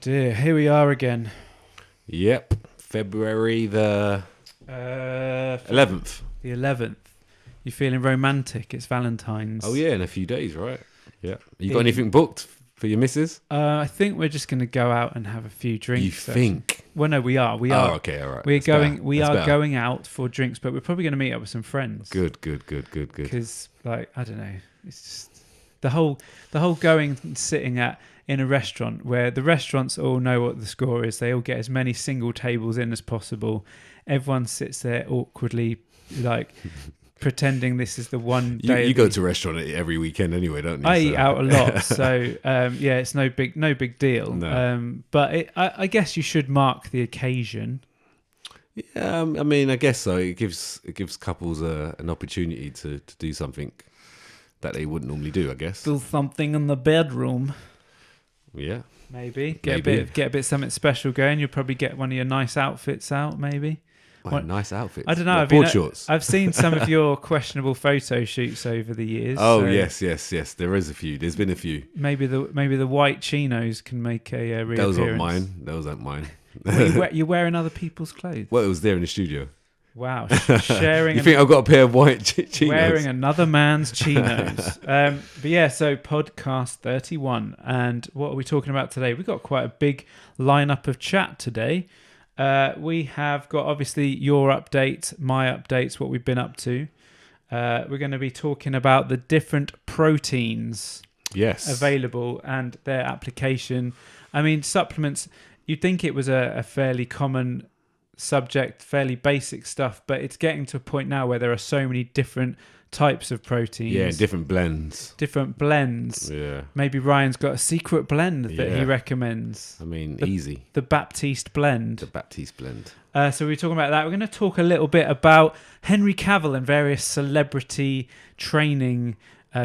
dear, here we are again. Yep, February the 11th. The 11th. You feeling romantic? It's Valentine's. Oh yeah, in a few days, right? Yeah. You got anything booked for your missus? I think we're just going to go out and have a few drinks. You think? Well, no, we are. Oh, okay, all right. We are better. going out for drinks, but we're probably going to meet up with some friends. Good. Because, like, I don't know, it's just the whole going and sitting in a restaurant where the restaurants all know what the score is. They all get as many single tables in as possible. Everyone sits there awkwardly, like pretending this is the one day. You go to a restaurant every weekend anyway, don't you? I eat out a lot, so yeah, it's no big deal. No. But I guess you should mark the occasion. Yeah, I mean, I guess so. It gives couples an opportunity to do something that they wouldn't normally do, I guess. Do something in the bedroom. Yeah. Maybe get a bit something special going. You'll probably get one of your nice outfits out. Maybe. Nice outfits. I don't know. Board shorts. I've seen some of your questionable photo shoots over the years. Oh so yes. There is a few. There's been a few. Maybe the white chinos can make a reappearance. Those aren't mine. Well, you're wearing other people's clothes. Well, it was there in the studio. Wow, sharing. You think I've got a pair of white chinos? Wearing another man's chinos. But yeah, so podcast 31. And what are we talking about today? We've got quite a big lineup of chat today. We have got, obviously, your update, my updates, what we've been up to. We're going to be talking about the different proteins available and their application. I mean, supplements, you'd think it was a fairly common subject, fairly basic stuff, but it's getting to a point now where there are so many different types of proteins. Yeah, different blends. Yeah. Maybe Ryan's got a secret blend that he recommends. I mean, easy. The Baptiste blend. So we're talking about that. We're going to talk a little bit about Henry Cavill and various celebrity training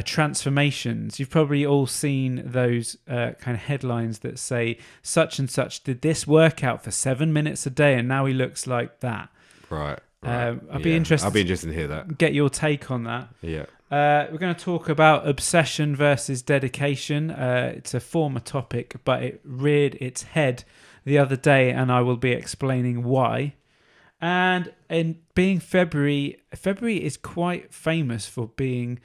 transformations. You've probably all seen those kind of headlines that say such and such did this workout for 7 minutes a day and now he looks like that. Right. I'd be interested to hear that. Get your take on that. Yeah. We're going to talk about obsession versus dedication. It's a former topic, but it reared its head the other day, and I will be explaining why. And in being February is quite famous for being.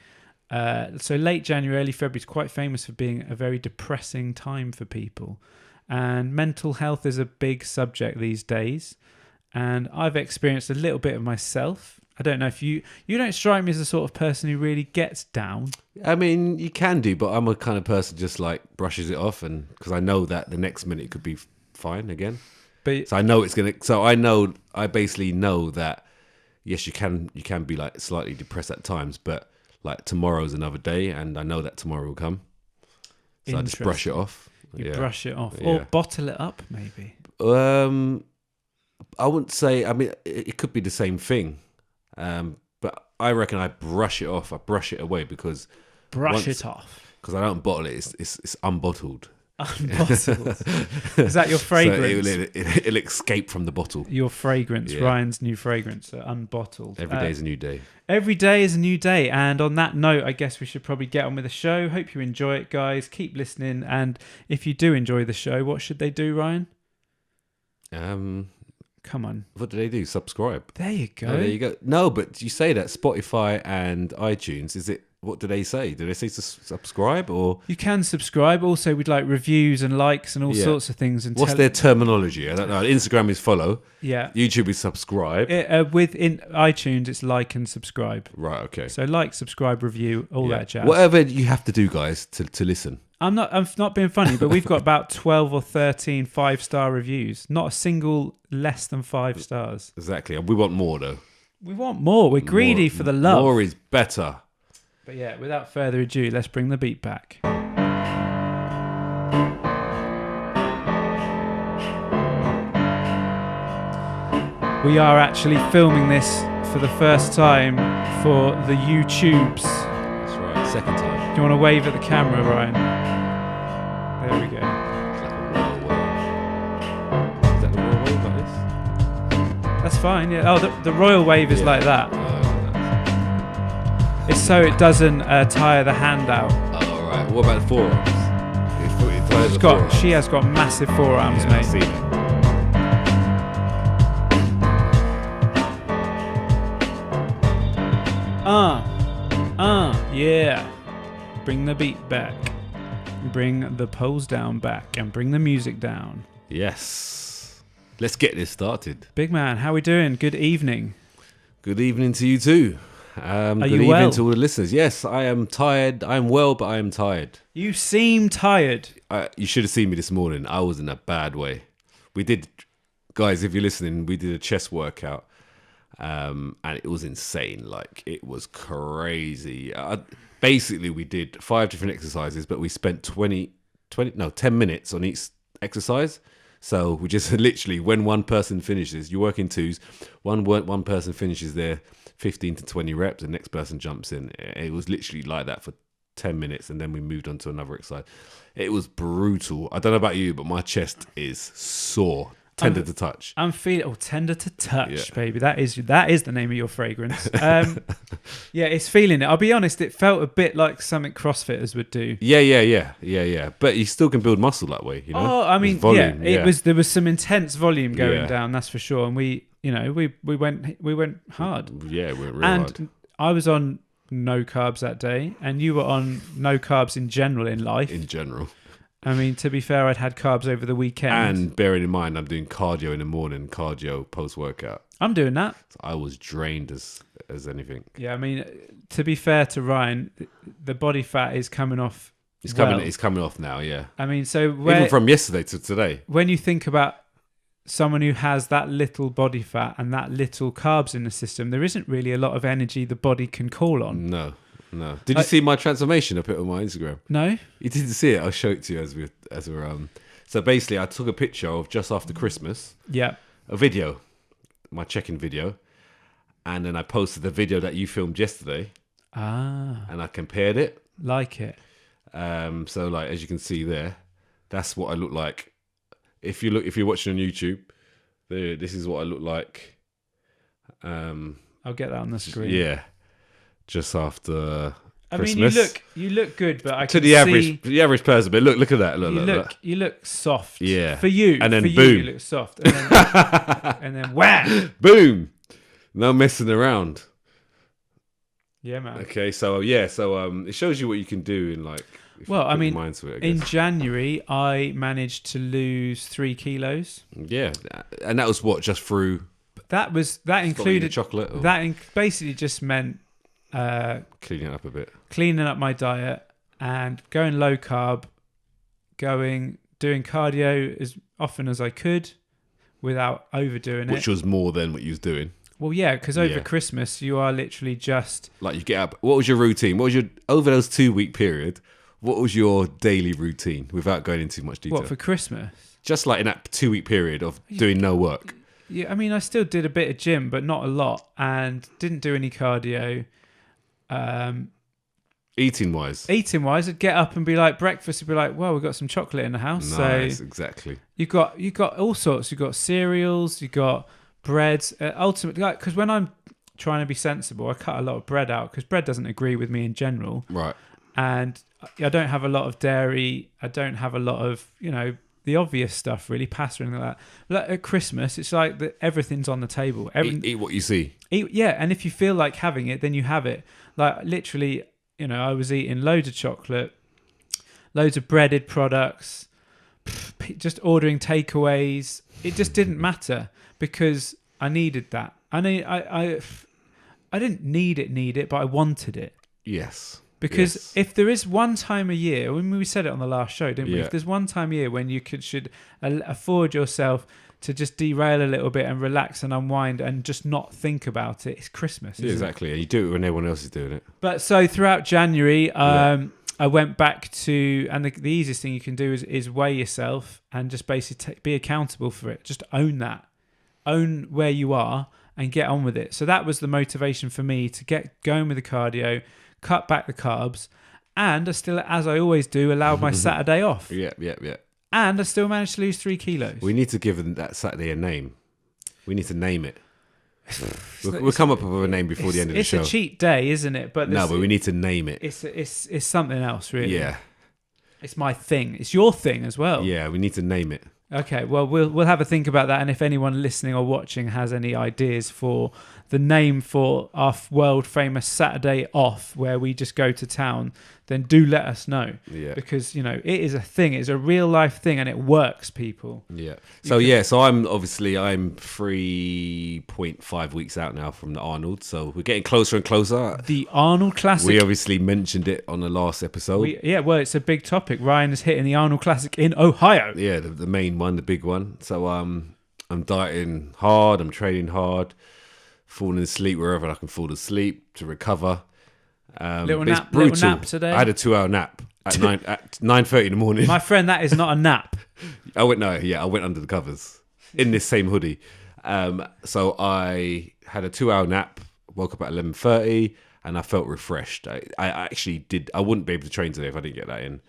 So late January, early February is quite famous for being a very depressing time for people. And mental health is a big subject these days. And I've experienced a little bit of myself. I don't know if you don't strike me as the sort of person who really gets down. I mean, you can do, but I'm a kind of person just like brushes it off, and because I know that the next minute it could be fine again. But so I know it's gonna. So I basically know that yes, you can be like slightly depressed at times, but like tomorrow's another day, and I know that tomorrow will come. So I just brush it off. Brush it off, or bottle it up, maybe. I wouldn't say. I mean, it could be the same thing, but I reckon I brush it off. I brush it away because it off because I don't bottle it. It's unbottled. Unbottled. Is that your fragrance? So it'll escape from the bottle. Your fragrance, Ryan's new fragrance, unbottled. Every day is a new day. Every day is a new day. And on that note, I guess we should probably get on with the show. Hope you enjoy it, guys. Keep listening. And if you do enjoy the show, what should they do, Ryan? Come on. What do they do? Subscribe. There you go. Oh, there you go. No, but you say that Spotify and iTunes, is it? What do they say? Do they say to subscribe or? You can subscribe. Also, we'd like reviews and likes and all sorts of things. And what's their terminology? I don't know. Instagram is follow. Yeah. YouTube is subscribe. Within iTunes, it's like and subscribe. Right. Okay. So like, subscribe, review, all that jazz. Whatever you have to do, guys, to listen. I'm not being funny, but we've got about 12 or 13 5-star reviews. Not a single less than 5 stars. Exactly. We want more, though. We want more. We're greedy for the love. More is better. But yeah, without further ado, let's bring the beat back. We are actually filming this for the first time for the YouTubes. That's right, second time. Do you want to wave at the camera, Ryan? There we go. Is that the royal wave like this? That's fine, yeah. Oh, the royal wave is like that. It's so it doesn't tire the hand out. Oh, right. What about the forearms? It She has got massive forearms, mate. I've seen it. Yeah. Bring the beat back. Bring the poles down back and bring the music down. Yes. Let's get this started. Big man, how we doing? Good evening. Good evening to you too. Good evening to all the listeners. Yes, I am tired. I'm well, but I am tired. You seem tired. You should have seen me this morning. I was in a bad way. Guys, if you're listening, we did a chest workout. And it was insane. Like, it was crazy. Basically, we did 5 different exercises, but we spent 10 minutes on each exercise. So we just literally, when one person finishes, you work in twos, one person finishes their 15 to 20 reps, the next person jumps in. It was literally like that for 10 minutes, and then we moved on to another exercise. It was brutal. I don't know about you, but my chest is sore. Tender to touch. I'm feeling tender to touch, baby. That is the name of your fragrance. Yeah, it's feeling it. I'll be honest, it felt a bit like something CrossFitters would do. Yeah. But you still can build muscle that way, you know. Oh, I mean, there was some intense volume going down, that's for sure. And we went hard. Yeah, we went real hard. And I was on no carbs that day, and you were on no carbs in general in life. In general. I mean, to be fair, I'd had carbs over the weekend. And bearing in mind, I'm doing cardio in the morning, cardio post-workout. I'm doing that. So I was drained as anything. Yeah, I mean, to be fair to Ryan, the body fat is coming off. It's coming off now, yeah. I mean, so even from yesterday to today. When you think about someone who has that little body fat and that little carbs in the system, there isn't really a lot of energy the body can call on. No. Did you see my transformation I put on my Instagram? No. You didn't see it. I'll show it to you as we're So basically, I took a picture of just after Christmas. Yeah. A video, my check-in video, and then I posted the video that you filmed yesterday. And I compared it. Like it. So like as you can see there, that's what I look like. If you're watching on YouTube, this is what I look like. I'll get that on the screen. Yeah. Just after Christmas. I mean, you look good, but I to can the average person. But look at that. Look. You look soft. Yeah. For you, and then boom, you look soft, and then wham, boom. No messing around. Yeah, man. Okay, so it shows you what you can do in like. Well, I mean, mind to it, in January, I managed to lose 3 kilos. Yeah, and that was what just through. That included chocolate. Or? That basically just meant. Cleaning up a bit. Cleaning up my diet and going low carb, doing cardio as often as I could without overdoing it. Which was more than what you was doing. Well, yeah, because over Christmas you are literally just... Like you get up. What was your routine? Over those 2-week period, what was your daily routine without going into much detail? What, for Christmas? Just like in that 2-week period of doing no work. Yeah, I mean, I still did a bit of gym, but not a lot, and didn't do any cardio. Eating wise, I'd get up and be like, breakfast would be like, well, we've got some chocolate in the house. Nice, so exactly. You got all sorts. You got cereals, you got breads. Ultimately, because when I'm trying to be sensible, I cut a lot of bread out because bread doesn't agree with me in general. Right. And I don't have a lot of dairy. I don't have a lot of the obvious stuff, really, pasta and that. But at Christmas, it's like everything's on the table. Eat what you see. And if you feel like having it, then you have it. Like literally, I was eating loads of chocolate, loads of breaded products, just ordering takeaways. It just didn't matter because I needed that. I didn't need it, but I wanted it. Yes. Because if there is one time a year, we said it on the last show, didn't we? Yeah. If there's one time a year when you should afford yourself to just derail a little bit and relax and unwind and just not think about it, it's Christmas. Yeah, exactly. And you do it when everyone else is doing it. But so throughout January, I went back to, and the easiest thing you can do is weigh yourself and just basically be accountable for it. Just own that. Own where you are and get on with it. So that was the motivation for me to get going with the cardio, cut back the carbs, and I still, as I always do, allowed my Saturday off. Yeah. And I still managed to lose 3 kilos. We need to give that Saturday a name. We need to name it. We'll come up with a name before the end of the show. It's a cheat day, isn't it? But we need to name it. It's something else, really. Yeah. It's my thing. It's your thing as well. Yeah, we need to name it. Okay, well, we'll have a think about that. And if anyone listening or watching has any ideas for the name for our world famous Saturday off, where we just go to town, then do let us know. Yeah. Because, it is a thing. It's a real life thing and it works, people. Yeah. So I'm 3.5 weeks out now from the Arnold. So we're getting closer and closer. The Arnold Classic. We obviously mentioned it on the last episode. Well, it's a big topic. Ryan is hitting the Arnold Classic in Ohio. Yeah, the main one, the big one. So I'm dieting hard. I'm training hard. Falling asleep wherever I can fall asleep to recover. Little nap today. I had a 2-hour nap at 9:30 in the morning. My friend, that is not a nap. I went under the covers in this same hoodie. So I had a 2-hour nap, woke up at 11:30, and I felt refreshed. I actually did. I wouldn't be able to train today if I didn't get that in.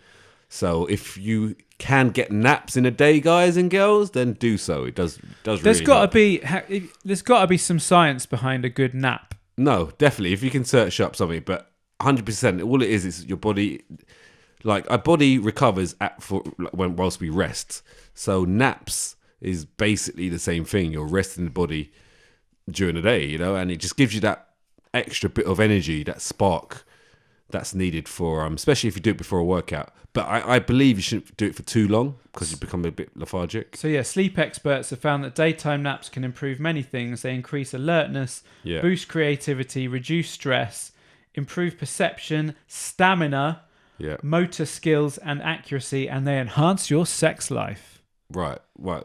So if you can get naps in a day, guys and girls, then do so. It does There's really there's got to be some science behind a good nap. No, definitely. If you can search up something, but 100%, all it is your body. Like our body recovers whilst we rest. So naps is basically the same thing. You're resting the body during the day, and it just gives you that extra bit of energy, that spark that's needed for, especially if you do it before a workout. But I believe you shouldn't do it for too long because you become a bit lethargic. So sleep experts have found that daytime naps can improve many things. They increase alertness, boost creativity, reduce stress, improve perception, stamina, motor skills and accuracy, and they enhance your sex life. Right.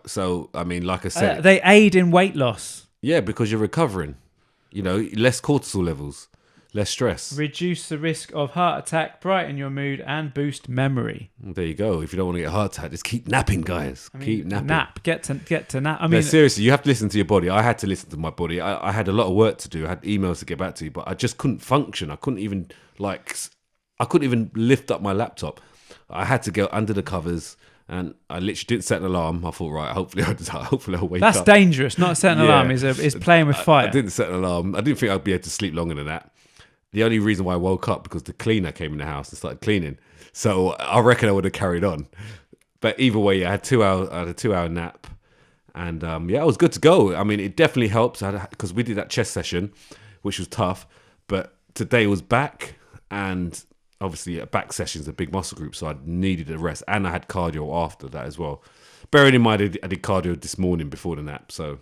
So, like I said... they aid in weight loss. Yeah, because you're recovering. Less cortisol levels. Less stress. Reduce the risk of heart attack, brighten your mood, and boost memory. There you go. If you don't want to get a heart attack, just keep napping, guys. Keep napping. Get to nap. Seriously, you have to listen to your body. I had to listen to my body. I had a lot of work to do. I had emails to get back to you, but I just couldn't function. I couldn't even lift up my laptop. I had to go under the covers. And I literally didn't set an alarm. I thought, right, hopefully I'll wake up. That's dangerous. Not setting an alarm is playing with fire. I didn't set an alarm. I didn't think I'd be able to sleep longer than that. The only reason why I woke up because the cleaner came in the house and started cleaning. So I reckon I would have carried on. But either way, I had a 2-hour nap. And I was good to go. It definitely helps because we did that chest session, which was tough. But today was back, and obviously a back session is a big muscle group, so I needed a rest. And I had cardio after that as well. Bearing in mind, I did cardio this morning before the nap, so...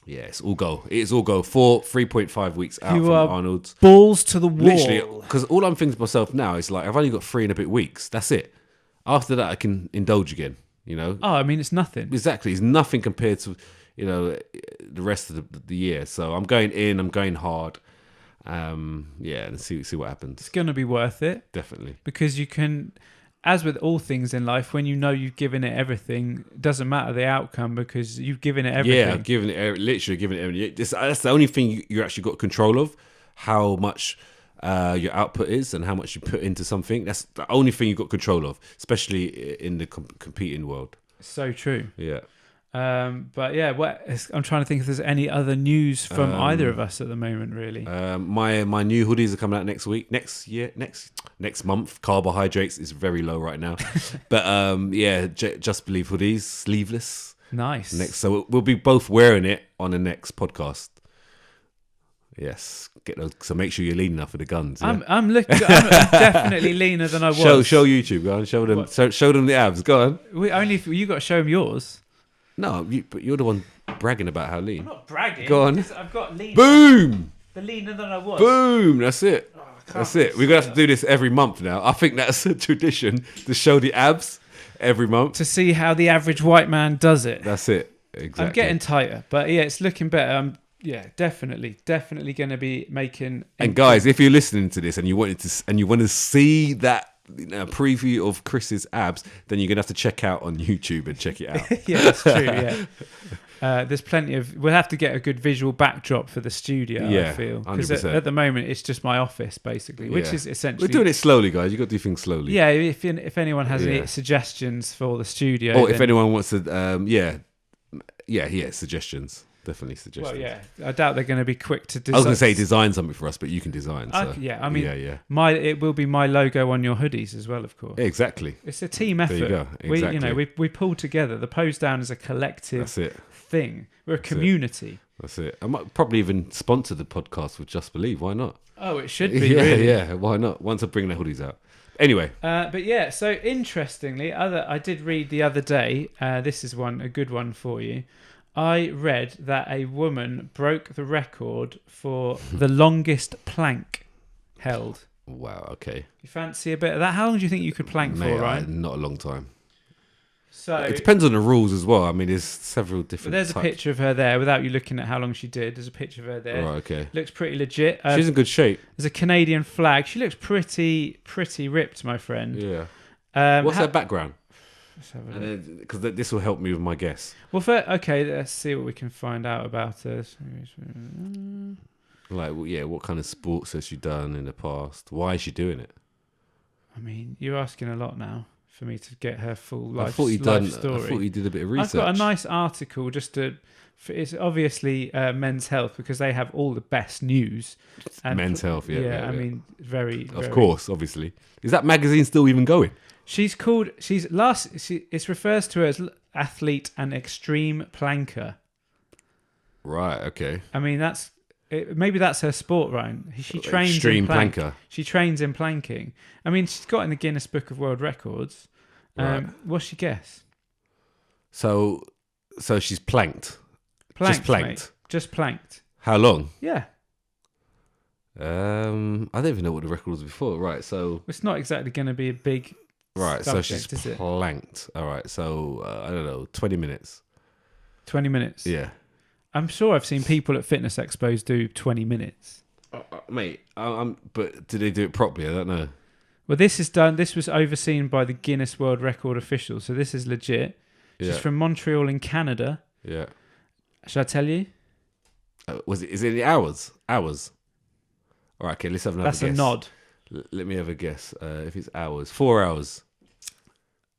Yeah, it's all go. 3.5 weeks out from Arnold's. Balls to the wall. Literally, because all I'm thinking to myself now is I've only got 3 and a bit weeks. That's it. After that, I can indulge again. Oh, it's nothing. Exactly, it's nothing compared to the rest of the year. So I'm going in. I'm going hard. And see what happens. It's gonna be worth it. Definitely, because you can. As with all things in life, when you've given it everything, it doesn't matter the outcome because you've given it everything. Yeah, literally given it everything. That's the only thing you actually got control of, how much your output is and how much you put into something. That's the only thing you've got control of, especially in the competing world. So true. Yeah. I'm trying to think if there's any other news from either of us at the moment, really. My new hoodies are coming out next month. Carbohydrates is very low right now. But Just Believe hoodies, sleeveless. Nice. So we'll be both wearing it on the next podcast. Yes, get those. So make sure you're lean enough for the guns. Yeah? I'm definitely leaner than I was. Show YouTube, go on. Show them. Show them the abs. Go on. Only if you got to show them yours. No, but you're the one bragging about how lean. I'm not bragging. Go on. I've got lean. Boom. The leaner than I was. Boom. That's it. That's it. We're going to have to do this every month now. I think that's a tradition to show the abs every month. To see how the average white man does it. That's it. Exactly. I'm getting tighter, but it's looking better. I'm definitely going to be making. And guys, if you're listening to this and you want to see that preview of Chris's abs, then you're gonna have to check out on YouTube and check it out. Yeah, that's true. Yeah, there's plenty of. We'll have to get a good visual backdrop for the studio. Yeah, I feel because at the moment it's just my office basically, which is essentially. We're doing it slowly, guys. You got to do things slowly. Yeah, if anyone has any suggestions for the studio, or if anyone wants to, suggestions. definitely suggestions. Well, yeah, I doubt they're going to be quick to design. I was going to say design something for us, but you can design. So. I mean, yeah. It will be my logo on your hoodies as well, of course. Yeah, exactly. It's a team effort. There you go. Exactly. We pull together. The Pose Down is a collective thing. We're a community. That's it. I might probably even sponsor the podcast with Just Believe. Why not? Oh, it should be. Really. Yeah. Why not? Once I bring the hoodies out. Anyway. But yeah. So interestingly, I did read the other day. This is a good one for you. I read that a woman broke the record for the longest plank held. Wow. Okay. You fancy a bit of that? How long do you think you could plank for? Right. Not a long time. So it depends on the rules as well. I mean, there's several different. But there's a picture of her there without you looking at how long she did. There's a picture of her there. Right, okay. Looks pretty legit. She's in good shape. There's a Canadian flag. She looks pretty ripped, my friend. Yeah. What's her background? Let's have a look. Because this will help me with my guess. Well, okay, let's see what we can find out about her. Like, what kind of sports has she done in the past? Why is she doing it? I mean, you're asking a lot now for me to get her full life story. I thought you did a bit of research. I've got a nice article it's obviously Men's Health because they have all the best news. And Men's Health, yeah. I mean, very. Of course, obviously. Is that magazine still even going? It refers to her as athlete and extreme planker. Right, okay. I mean, maybe that's her sport, right? She trains extreme in planker. She trains in planking. I mean, she's got in the Guinness Book of World Records. Right. What's your guess? So she's planked. Just planked. Mate. Just planked. How long? Yeah. I don't even know what the record was before. Right, so it's not exactly going to be a big. Right, subject, so she's planked. All right, so I don't know, 20 minutes. 20 minutes. Yeah. I'm sure I've seen people at fitness expos do 20 minutes. Mate, but did they do it properly? I don't know. Well, this was overseen by the Guinness World Record officials, so this is legit. She's from Montreal in Canada. Yeah. Should I tell you? Is it the hours? Hours. All right, okay, let's have another guess. That's a nod. Let me have a guess. If it's hours. 4 hours.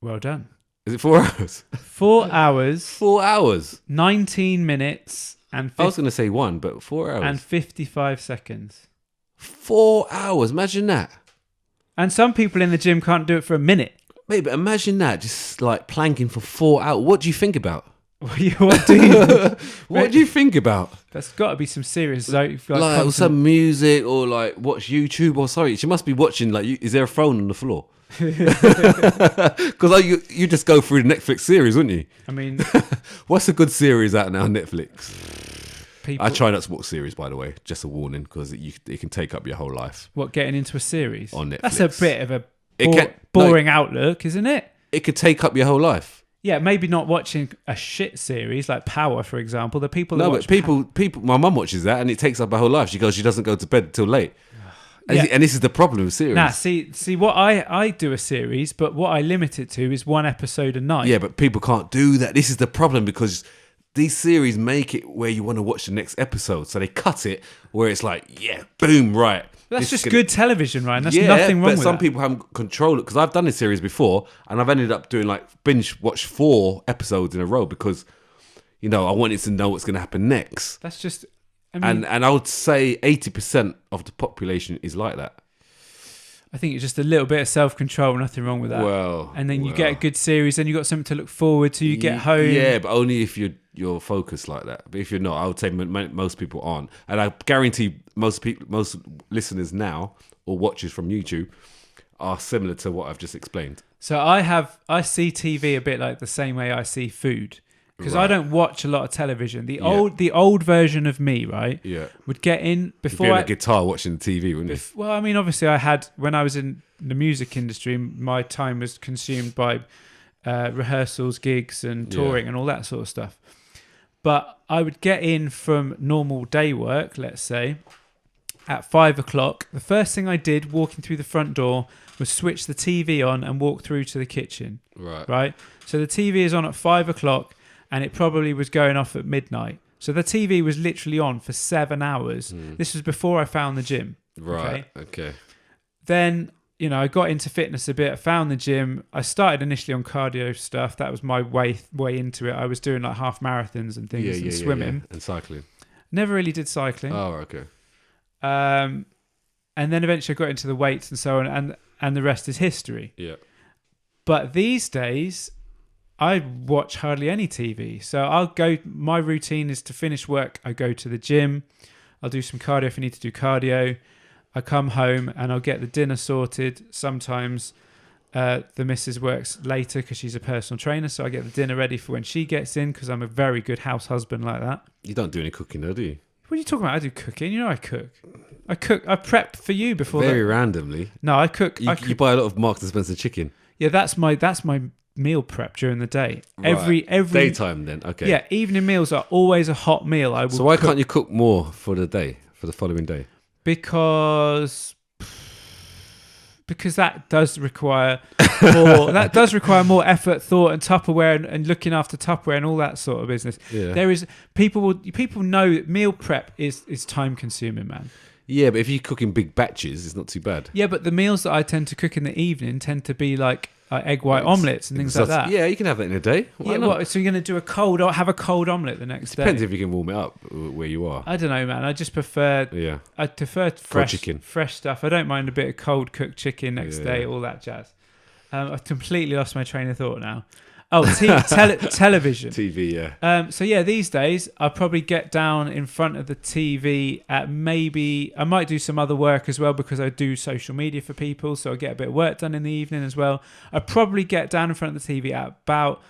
Well done. Is it 4 hours? 4 hours. 4 hours. 19 minutes and. I was going to say 1, but 4 hours. And 55 seconds. 4 hours. Imagine that. And some people in the gym can't do it for a minute. Mate, but imagine that. Just like planking for 4 hours. What do you think about? What do you? What do you think about? That's got to be some serious. Like some music or like watch YouTube or sorry, she must be watching. Like, is there a phone on the floor? Because you just go through the Netflix series, wouldn't you? I mean, what's a good series out now on Netflix? People, I try not to watch series, by the way. Just a warning, because it can take up your whole life. What, getting into a series on Netflix? That's a bit of a boring outlook, isn't it? It could take up your whole life. Yeah, maybe not watching a shit series like Power, for example. The people that watch people. My mum watches that, and it takes up her whole life. She doesn't go to bed till late. And this is the problem with series. Nah, see, what I do a series, but what I limit it to is 1 episode a night. Yeah, but people can't do that. This is the problem because these series make it where you want to watch the next episode. So they cut it where it's like, yeah, boom, right. That's just good television, right? And there's nothing wrong with that. But some people haven't controlled it because I've done this series before and I've ended up doing like binge watch 4 episodes in a row because, I wanted to know what's going to happen next. That's just... I mean, and I would say 80% of the population is like that. I think it's just a little bit of self-control, nothing wrong with that. And then you get a good series, then you got something to look forward to, you get home. Yeah, but only if you're focused like that. But if you're not, I would say most people aren't. And I guarantee most listeners now or watchers from YouTube are similar to what I've just explained. So I see TV a bit like the same way I see food. Because I don't watch a lot of television. The old version of me, right? Yeah. Would get in before. You'd be on a guitar watching the TV, wouldn't you? Well, I mean, obviously, when I was in the music industry, my time was consumed by rehearsals, gigs, and touring, and all that sort of stuff. But I would get in from normal day work, let's say, at 5 o'clock. The first thing I did, walking through the front door, was switch the TV on and walk through to the kitchen. Right. So the TV is on at 5 o'clock. And it probably was going off at midnight. So the TV was literally on for 7 hours. This was before I found the gym. Right, okay. Then, I got into fitness a bit. I found the gym. I started initially on cardio stuff. That was my way into it. I was doing like half marathons and things and swimming. And cycling. Never really did cycling. Oh, okay. And then eventually I got into the weights and so on, and the rest is history. Yeah. But these days, I watch hardly any TV. So my routine is to finish work, I go to the gym, I'll do some cardio if I need to do cardio. I come home and I'll get the dinner sorted. Sometimes the missus works later because she's a personal trainer, so I get the dinner ready for when she gets in because I'm a very good house husband like that. You don't do any cooking, though, do you? What are you talking about? I do cooking. You know I cook. I prep for you before. Very randomly. No, I cook. You buy a lot of Marks and Spencer chicken. Yeah, that's my meal prep during the day. Right. Every daytime then. Okay. Yeah, evening meals are always a hot meal. So why can't you cook more for the day, for the following day? Because that does require more. That does require more effort, thought, and Tupperware, and looking after Tupperware and all that sort of business. Yeah. There is people know that meal prep is time consuming, man. Yeah, but if you cook in big batches, it's not too bad. Yeah, but the meals that I tend to cook in the evening tend to be like egg white omelettes and things like that. Yeah, you can have that in a day. Why not? What, so you're going to do have a cold omelette the next day? Depends if you can warm it up where you are. I don't know, man. I just prefer. Yeah. I prefer fresh stuff. I don't mind a bit of cold cooked chicken next day, all that jazz. I've completely lost my train of thought now. Oh, television. TV, yeah. So yeah, these days I'll probably get down in front of the TV at I might do some other work as well because I do social media for people, so I get a bit of work done in the evening as well. I probably get down in front of the TV at about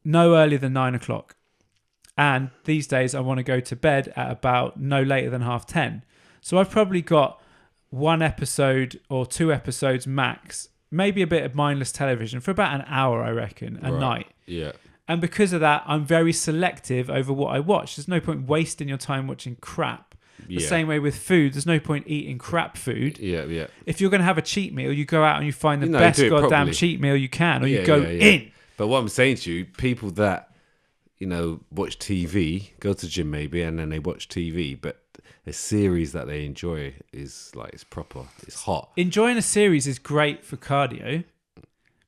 no earlier than 9 o'clock. And these days I want to go to bed at about no later than 10:30. So I've probably got one episode or two episodes max, maybe a bit of mindless television for about an hour, I reckon, a night. Yeah. And because of that, I'm very selective over what I watch. There's no point wasting your time watching crap. The same way with food, there's no point eating crap food. Yeah, yeah. If you're going to have a cheat meal, you go out and you find the best goddamn properly. Cheat meal you can, or you go in. But what I'm saying to you, people that, watch TV, go to the gym maybe, and then they watch TV, but a series that they enjoy is like, it's proper, it's hot. Enjoying a series is great for cardio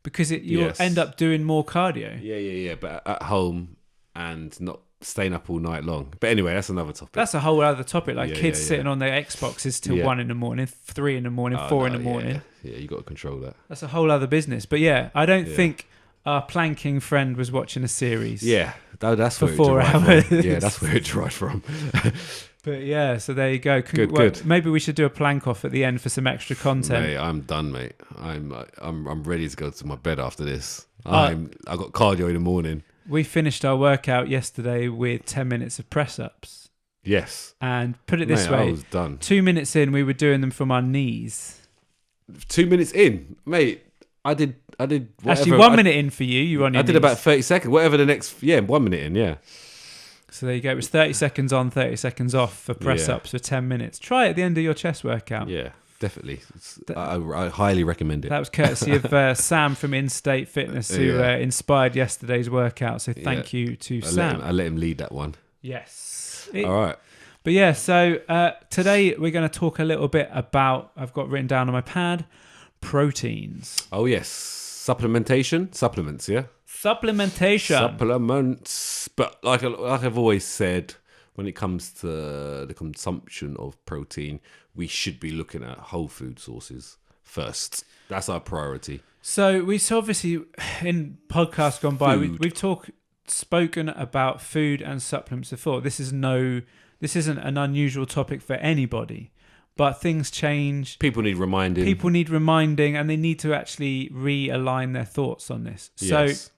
because you'll end up doing more cardio. Yeah. But at home and not staying up all night long. But anyway, that's another topic. That's a whole other topic. Like kids sitting on their Xboxes till 1 a.m, 3 a.m, 4 a.m. Yeah, you got to control that. That's a whole other business. But yeah, I don't think our planking friend was watching a series. Yeah, that's for where 4 hours. From. Yeah, that's where it derived from. But yeah, so there you go. Good. Maybe we should do a plank off at the end for some extra content. Mate, I'm done, mate. I'm ready to go to my bed after this. I got cardio in the morning. We finished our workout yesterday with 10 minutes of press ups. Yes. And put it this way, I was done. 2 minutes in, we were doing them from our knees. 2 minutes in, mate. I did. Whatever. Actually, 1 minute in for you. You were on your knees. I did about 30 seconds. Whatever the next. Yeah, 1 minute in. Yeah. So there you go. It was 30 seconds on, 30 seconds off for press ups for 10 minutes. Try it at the end of your chest workout. Yeah, definitely. I highly recommend it. That was courtesy of Sam from In-State Fitness who inspired yesterday's workout. So thank you to Sam. I let him lead that one. Yes. All right. But yeah, so today we're going to talk a little bit about, I've got written down on my pad, proteins. Oh, yes. Supplements, yeah? Supplements. But like I've always said, when it comes to the consumption of protein, we should be looking at whole food sources first. That's our priority. So we've obviously, in podcasts gone by, we've spoken about food and supplements before. This isn't an unusual topic for anybody. But things change. People need reminding, and they need to actually realign their thoughts on this. Yes. So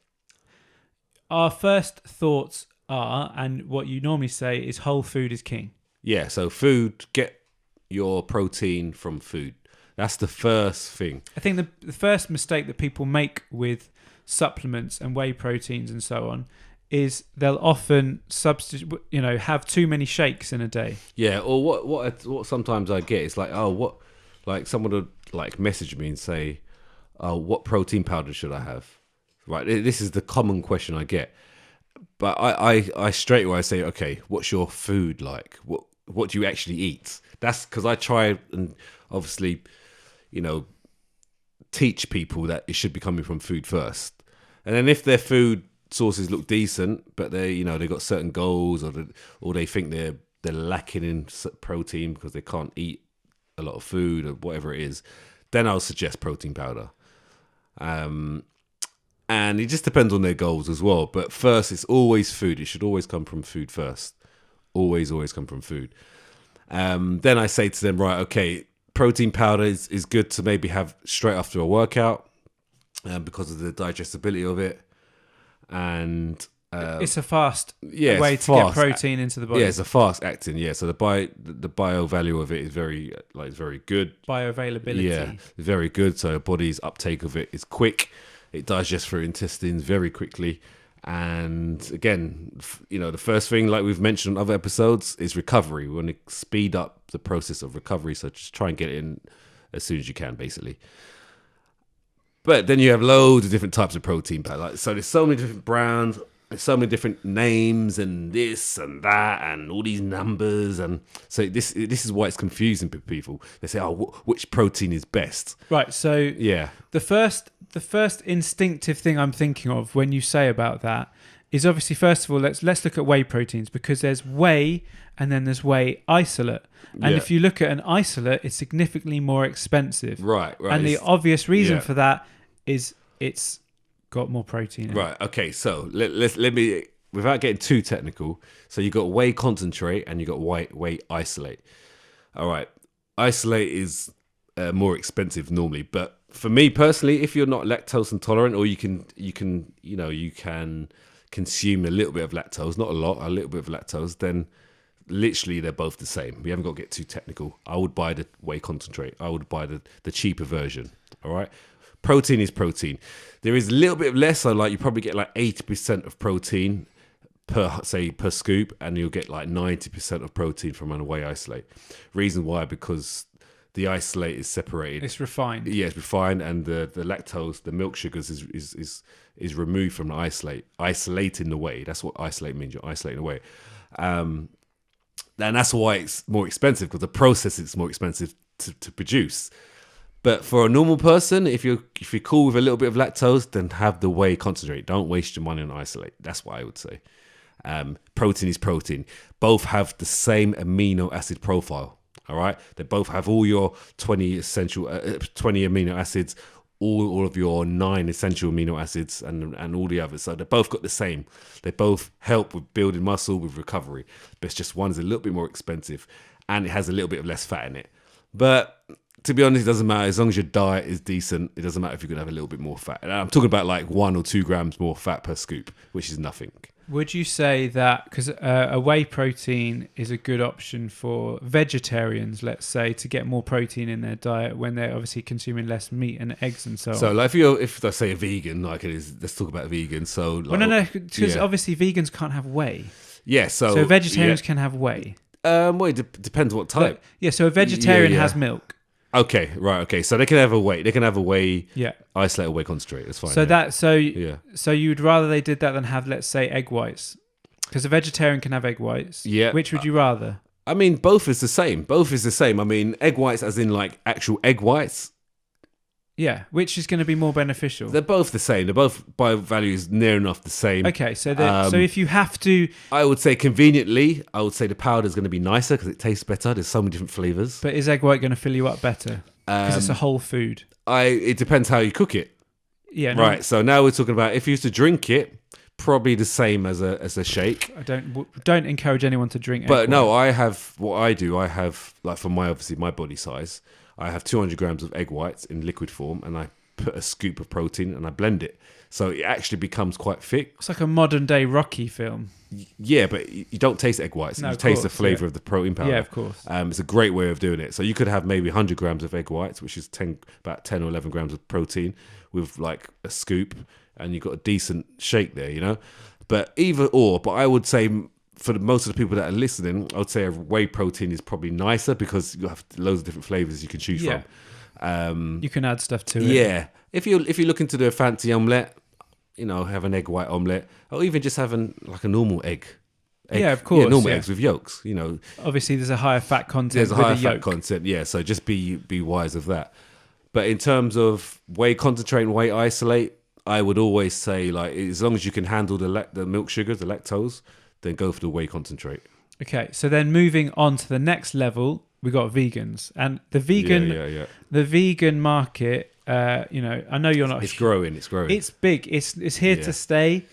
our first thoughts are, and what you normally say is, whole food is king. Yeah, so food, get your protein from food. That's the first thing. I think the first mistake that people make with supplements and whey proteins and so on is they'll often have too many shakes in a day. Yeah, or what sometimes I get is like someone would like message me and say, "Oh, what protein powder should I have?" Right, this is the common question I get. But I straight away say, "Okay, what's your food like? What do you actually eat?" That's because I try and obviously, teach people that it should be coming from food first. And then if their food sources look decent, but they got certain goals, or they think they're lacking in protein because they can't eat a lot of food or whatever it is, then I'll suggest protein powder. And it just depends on their goals as well. But first, it's always food. It should always come from food first. Always come from food. Then I say to them, right, okay, protein powder is good to maybe have straight after a workout because of the digestibility of it. And it's a fast way to get protein into the body. Yeah, it's a fast acting. Yeah, so the bio value of it is very good. Bioavailability. Yeah, very good. So the body's uptake of it is quick. It digests through intestines very quickly. And again, the first thing, like we've mentioned on other episodes, is recovery. We want to speed up the process of recovery. So just try and get it in as soon as you can, basically. But then you have loads of different types of protein powder. So there's so many different brands, there's so many different names, and this and that, and all these numbers. And so this is why it's confusing for people. They say, which protein is best? Right. So yeah, the first instinctive thing I'm thinking of when you say about that is obviously, first of all, let's look at whey proteins, because there's whey and then there's whey isolate. And if you look at an isolate, it's significantly more expensive. Right. And the obvious reason for that is it's got more protein in it. Right. Okay. So let me, without getting too technical. So you got whey concentrate and you got whey isolate. All right. Isolate is more expensive normally, but for me personally, if you're not lactose intolerant, or you can consume a little bit of lactose, not a lot, a little bit of lactose, then literally they're both the same. We haven't got to get too technical. I would buy the whey concentrate. I would buy the cheaper version. All right. Protein is protein. There is a little bit of less, so like you probably get like 80% of protein per scoop, and you'll get like 90% of protein from a whey isolate. Reason why? Because the isolate is separated. It's refined. Yeah, it's refined, and the lactose, the milk sugars, is removed from the isolate. Isolating the whey. That's what isolate means. You're isolating the whey. And that's why it's more expensive, because the process is more expensive to produce. But for a normal person, if you're cool with a little bit of lactose, then have the whey concentrate. Don't waste your money on isolate. That's what I would say. Protein is protein. Both have the same amino acid profile. All right, they both have all your 20 amino acids, all of your 9 essential amino acids, and all the others. So they both got the same. They both help with building muscle, with recovery. But it's just one is a little bit more expensive, and it has a little bit of less fat in it. But to be honest, it doesn't matter. As long as your diet is decent, it doesn't matter if you're going to have a little bit more fat. And I'm talking about like 1 or 2 grams more fat per scoop, which is nothing. Would you say that, because a whey protein is a good option for vegetarians, let's say, to get more protein in their diet when they're obviously consuming less meat and eggs and so on? So like if I say a vegan, like it is, let's talk about vegan. So like, well, no, because obviously vegans can't have whey. Yeah, so vegetarians can have whey. Well, it depends what type. So a vegetarian has milk. Okay, right. Okay, so they can have a whey. They can have a whey. Yeah. Isolate a whey concentrate. It's fine. So you'd rather they did that than have, let's say, egg whites, because a vegetarian can have egg whites. Yeah. Which would you rather? I mean, both is the same. I mean, egg whites, as in like actual egg whites. Yeah, which is going to be more beneficial? They're both the same. They're both bio values near enough the same. Okay, so if you have to, I would say conveniently, I would say the powder is going to be nicer because it tastes better. There's so many different flavors. But is egg white going to fill you up better? Because it's a whole food. It depends how you cook it. Yeah. Right. So now we're talking about if you used to drink it, probably the same as a shake. I don't encourage anyone to drink. But no, I have what I do. I have, like, for my body size, I have 200 grams of egg whites in liquid form, and I put a scoop of protein and I blend it. So it actually becomes quite thick. It's like a modern day Rocky film. Yeah, but you don't taste egg whites. No, you taste the flavour of the protein powder. Yeah, of course. It's a great way of doing it. So you could have maybe 100 grams of egg whites, which is about 10 or 11 grams of protein, with like a scoop, and you've got a decent shake there, you know? But either or, but I would say, for most of the people that are listening, I would say a whey protein is probably nicer because you have loads of different flavors you can choose from. You can add stuff to it. Yeah. If you're looking to do a fancy omelette, have an egg white omelette, or even just having like a normal egg. Yeah, of course. Yeah, normal eggs with yolks, Obviously, there's a higher fat content. There's a higher fat content, yeah. So just be wise of that. But in terms of whey concentrate and whey isolate, I would always say, like, as long as you can handle the milk sugars, the lactose, then go for the whey concentrate. Okay, so then moving on to the next level, we got vegans, and the vegan market. I know you're not. It's growing. It's big. It's here to stay.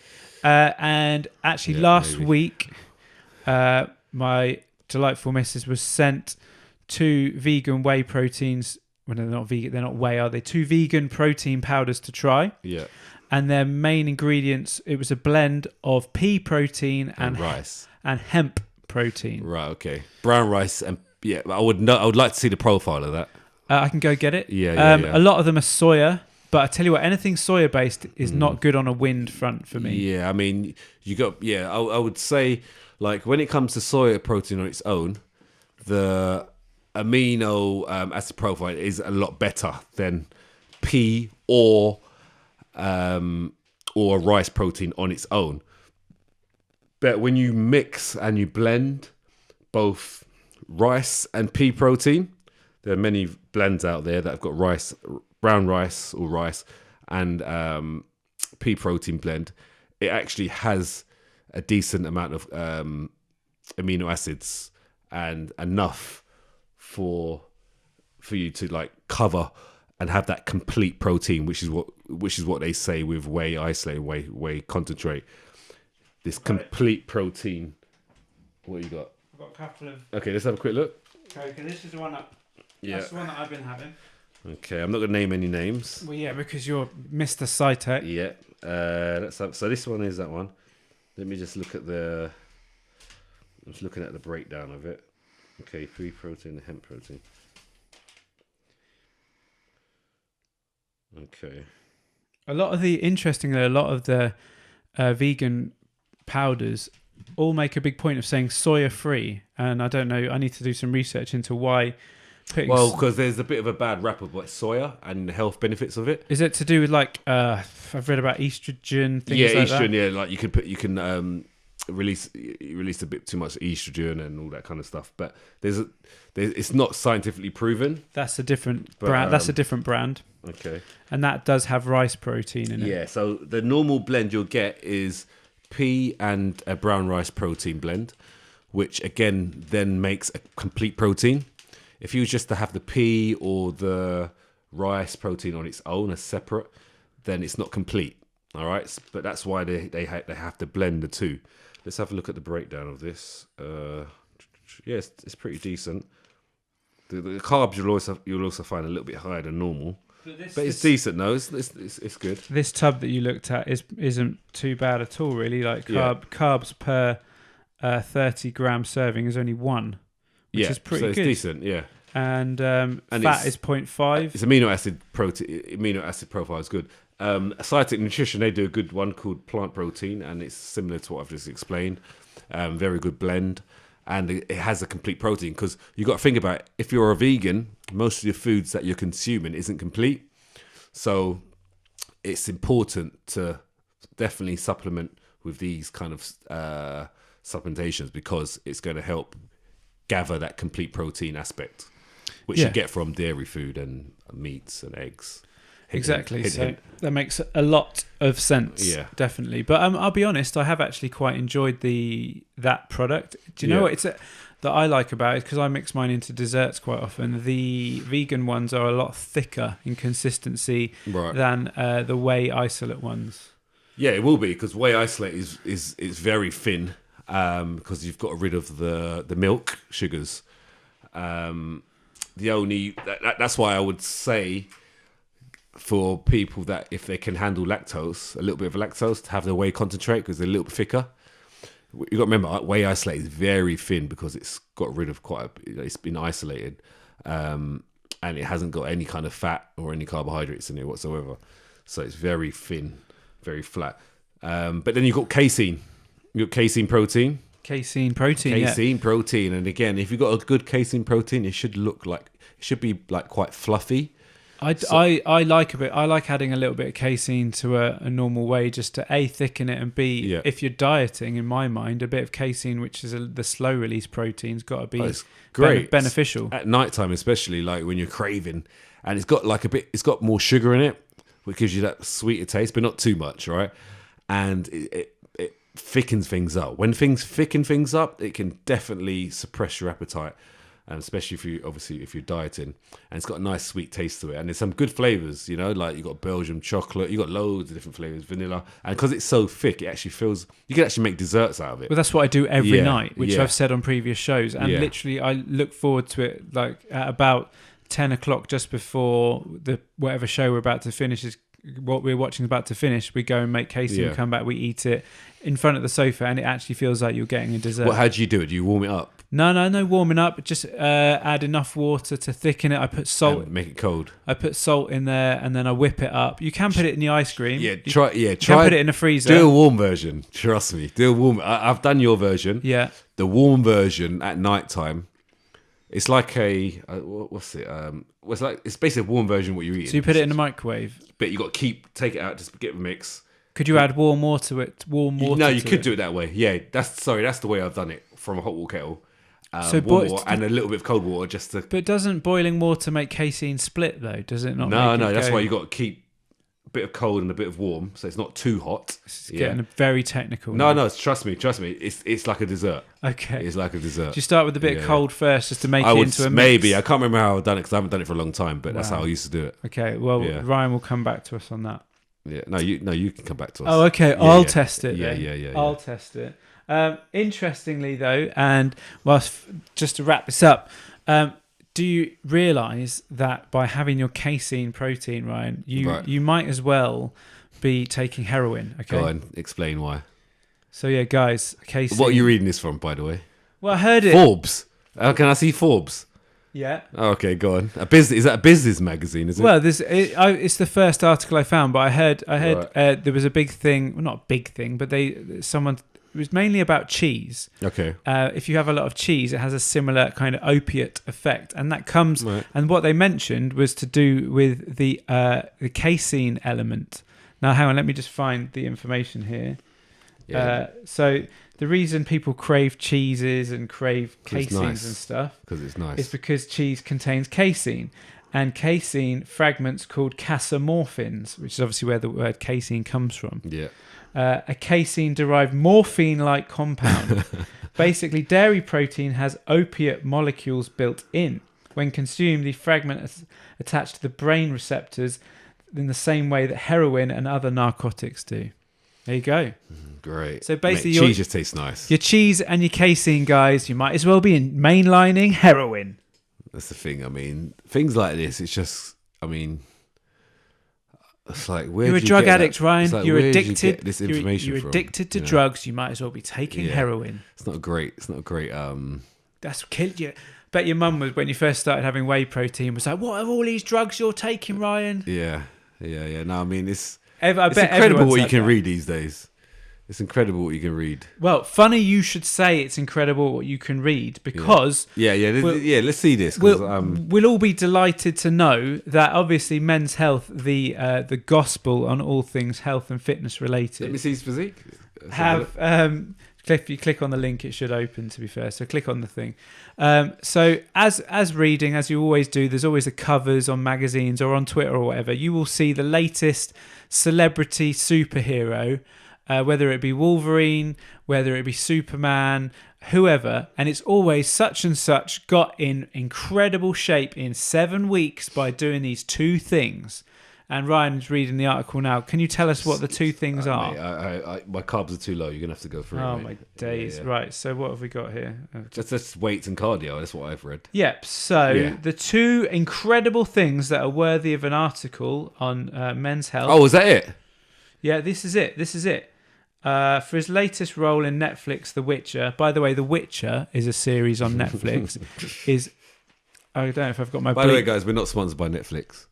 And actually, last week, my delightful missus was sent 2 vegan whey proteins. Well, they're not vegan. They're not whey, are they? 2 vegan protein powders to try. Yeah. And their main ingredients, it was a blend of pea protein and rice and hemp protein. Right. Okay. Brown rice and I would like to see the profile of that. I can go get it. Yeah. A lot of them are soya, but I tell you what, anything soya based is not good on a wind front for me. Yeah. I mean, I would say, like, when it comes to soya protein on its own, the amino acid profile is a lot better than pea or rice protein on its own. But when you mix and you blend both rice and pea protein, there are many blends out there that have got brown rice or rice and pea protein blend. It actually has a decent amount of amino acids and enough for you to, like, cover and have that complete protein, which is what they say with whey isolate, whey concentrate. This complete protein. What you got? I've got a couple of. Okay, let's have a quick look. Okay, this is the one that's the one that I've been having. Okay, I'm not gonna name any names. Well, yeah, because you're Mr. SciTech. Yeah. So this one is that one. Let me just look at I'm just looking at the breakdown of it. Okay, pea protein and hemp protein. Okay. A lot of the vegan powders all make a big point of saying soya free, and I don't know. I need to do some research into why. Well, because there's a bit of a bad rap about soya and the health benefits of it. Is it to do with, like, I've read about estrogen things? Yeah, like estrogen. That? Yeah, like you can release a bit too much estrogen and all that kind of stuff. But it's not scientifically proven. That's a different brand. That's a different brand. Okay. And that does have rice protein in it. Yeah. So the normal blend you'll get is pea and a brown rice protein blend, which again then makes a complete protein. If you was just to have the pea or the rice protein on its own as separate, then it's not complete. All right, but that's why they have to blend the two. Let's have a look at the breakdown of this. Yes, it's pretty decent. The carbs you'll also find a little bit higher than normal, but it's decent. No, it's good. This tub that you looked at isn't too bad at all, really. Like carbs per 30-gram serving is only 1. Which is pretty good. It's decent, yeah. And fat is 0.5. Its amino acid profile is good. Cytic Nutrition, they do a good one called Plant Protein, and it's similar to what I've just explained. Very good blend, and it has a complete protein, because you've got to think about it. If you're a vegan, most of your foods that you're consuming isn't complete. So it's important to definitely supplement with these kind of supplementations, because it's going to help gather that complete protein aspect, which you get from dairy food and meats and eggs. Exactly. So that makes a lot of sense. Yeah, definitely. But I'll be honest, I have actually quite enjoyed that product. Do you know what that I like about it? Because I mix mine into desserts quite often. The vegan ones are a lot thicker in consistency than the whey isolate ones. Yeah, it will be, because whey isolate is very thin. Because you've got rid of the milk sugars. That's why I would say, for people that if they can handle lactose, a little bit of lactose, to have the whey concentrate, because they're a little bit thicker. You got to remember, whey isolate is very thin because it's got rid of it's been isolated, and it hasn't got any kind of fat or any carbohydrates in it whatsoever. So it's very thin, very flat. But then you've got casein. You got casein protein. Casein protein, and again, if you've got a good casein protein, it should be like quite fluffy. I like adding a little bit of casein to a normal whey just to A, thicken it, and B, if you're dieting, in my mind, a bit of casein, which is the slow release protein's got to be great, beneficial at nighttime, especially like when you're craving, and it's got it's got more sugar in it, which gives you that sweeter taste, but not too much, right? And it thickens things up. When things thicken things up, it can definitely suppress your appetite. And especially if you're dieting, and it's got a nice sweet taste to it, and there's some good flavors, like you got Belgian chocolate, you got loads of different flavors, vanilla, and because it's so thick, it actually feels you can actually make desserts out of it. Well, that's what I do every night, which I've said on previous shows, and literally I look forward to it like at about 10 o'clock, just before whatever show we're about to finish is what we're watching about to finish. We go and make casein, we come back, we eat it in front of the sofa, and it actually feels like you're getting a dessert. How do you do it? Do you warm it up? No warming up. Just add enough water to thicken it. I put salt. And make it cold. I put salt in there, and then I whip it up. You can put it in the ice cream. Try. You can put it in the freezer. Do a warm version. Trust me. Do a warm. I've done your version. Yeah. The warm version at night time. It's like what's it? It's basically a warm version of what you're eating. So you put it in the microwave. But you got to take it out. Just get the mix. Could you add warm water to it? No, you could do it that way. Yeah, that's the way I've done it, from a hot water kettle. Warm water and a little bit of cold water just to. But doesn't boiling water make casein split though? Does it not? No. That's why you got to keep a bit of cold and a bit of warm, so it's not too hot. It's getting very technical. No. Trust me. It's like a dessert. Okay. It's like a dessert. Do you start with a bit of cold first, just to make it into a mix? Maybe. I can't remember how I've done it because I haven't done it for a long time. But that's how I used to do it. Okay. Well, Ryan will come back to us on that. Yeah. No. You can come back to us. Oh, okay. I'll test it. Yeah. I'll test it. Interestingly, though, and just to wrap this up, do you realise that by having your casein protein, Ryan, you might as well be taking heroin? Okay, go on, explain why. So guys, casein. What are you reading this from, by the way? Well, I heard it. Forbes. Can I see Forbes? Yeah. Okay, go on. Is that a business magazine? Is it? Well, it's the first article I found, but I heard there was a big thing. Well, not a big thing, but it was mainly about cheese. Okay. If you have a lot of cheese, it has a similar kind of opiate effect, and that comes. Right. And what they mentioned was to do with the casein element. Now, hang on, let me just find the information here. Yeah. So the reason people crave cheeses and crave caseins and stuff, because it's nice, is because cheese contains casein, and casein fragments called casomorphins, which is obviously where the word casein comes from. Yeah. A casein-derived morphine-like compound. Basically, dairy protein has opiate molecules built in. When consumed, the fragment is attached to the brain receptors in the same way that heroin and other narcotics do. There you go. Great. So basically, cheese just tastes nice. Your cheese and your casein, guys, you might as well be mainlining heroin. That's the thing. I mean, things like this, it's just, it's like, you're a drug addict, Ryan. Like, you're addicted. You get this information you're addicted to drugs. You might as well be taking heroin. It's not great. That's killed you. Bet your mum was, when you first started having whey protein, was like, "What are all these drugs you're taking, Ryan?" Yeah. No, it's bet incredible what you can read these days. It's incredible what you can read. Well, funny you should say it's incredible what you can read, because let's see this. We'll all be delighted to know that obviously Men's Health, the gospel on all things health and fitness related. Let me see his physique. If you click on the link, it should open. To be fair, so click on the thing. So as reading, as you always do, there's always the covers on magazines or on Twitter or whatever. You will see the latest celebrity superhero. Whether it be Wolverine, whether it be Superman, whoever, and it's always such and such got in incredible shape in 7 weeks by doing these 2 things. And Ryan's reading the article now. Can you tell us what the 2 things are? Mate, my carbs are too low. You're going to have to go through it. Oh, my days. Yeah. Right, so what have we got here? Just weights and cardio. That's what I've read. Yep, so the 2 incredible things that are worthy of an article on Men's Health. Oh, is that it? Yeah, this is it. For his latest role in Netflix, The Witcher. By the way, The Witcher is a series on Netflix. I don't know if I've got my. By the way, guys, we're not sponsored by Netflix.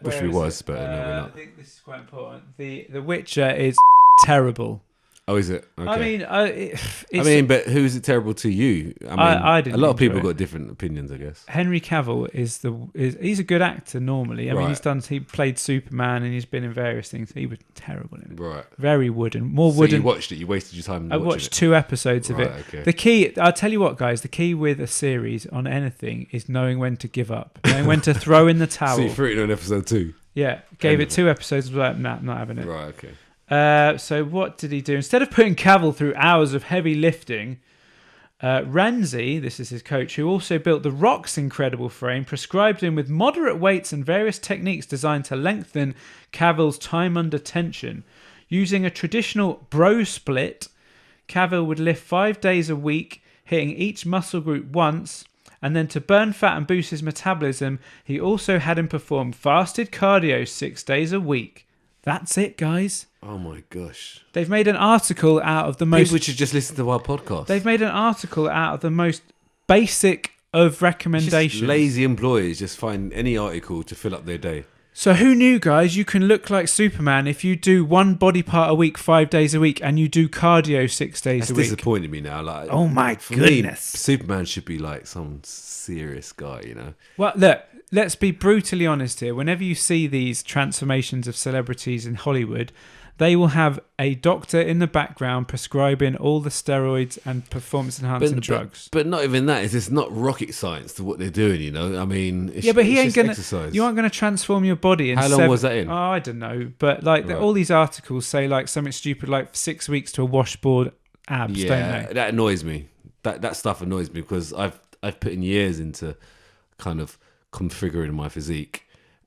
Wish we was, but no, we're not. I think this is quite important. The Witcher is terrible. Oh, is it? Okay. I mean, but who is it terrible to you? I didn't a lot of people enjoy it. got different opinions, I guess. Henry Cavill he's a good actor normally. I mean, Right. he played Superman and he's been in various things. He was terrible in it. Right. Very wooden, more So wooden. you watched it. You wasted your time. I watched 2 episodes of it. Okay. The key, I'll tell you what, guys. The key with a series on anything is knowing when to give up, knowing when to throw in the towel. So you threw it on episode 2. Yeah, gave it 2 episodes. Was like, nah, not having it. Right. Okay. So what did he do? Instead of putting Cavill through hours of heavy lifting, Renzi, this is his coach, who also built The Rock's incredible frame, prescribed him with moderate weights and various techniques designed to lengthen Cavill's time under tension. Using a traditional bro split, Cavill would lift 5 days a week, hitting each muscle group once, and then to burn fat and boost his metabolism, he also had him perform fasted cardio 6 days a week. That's it, guys. Oh my gosh. They've made an article out of the most... People should just listen to our podcast. They've made an article out of the most basic of recommendations. Just lazy employees just find any article to fill up their day. So who knew, guys, you can look like Superman if you do one body part a week, 5 days a week, and you do cardio 6 days a week. That's disappointing me now. Like, oh my goodness. Me, Superman should be like some serious guy, you know? Well, look, let's be brutally honest here. Whenever you see these transformations of celebrities in Hollywood, they will have a doctor in the background prescribing all the steroids and performance-enhancing drugs. But not even that. It's not rocket science to what they're doing, you know? I mean, it's, but he ain't gonna. Exercise. You aren't going to transform your body in. How long was that in? Oh, I don't know. But like all these articles say like something stupid like 6 weeks to a washboard abs, don't they? That annoys me. That stuff annoys me because I've put in years into kind of configuring my physique,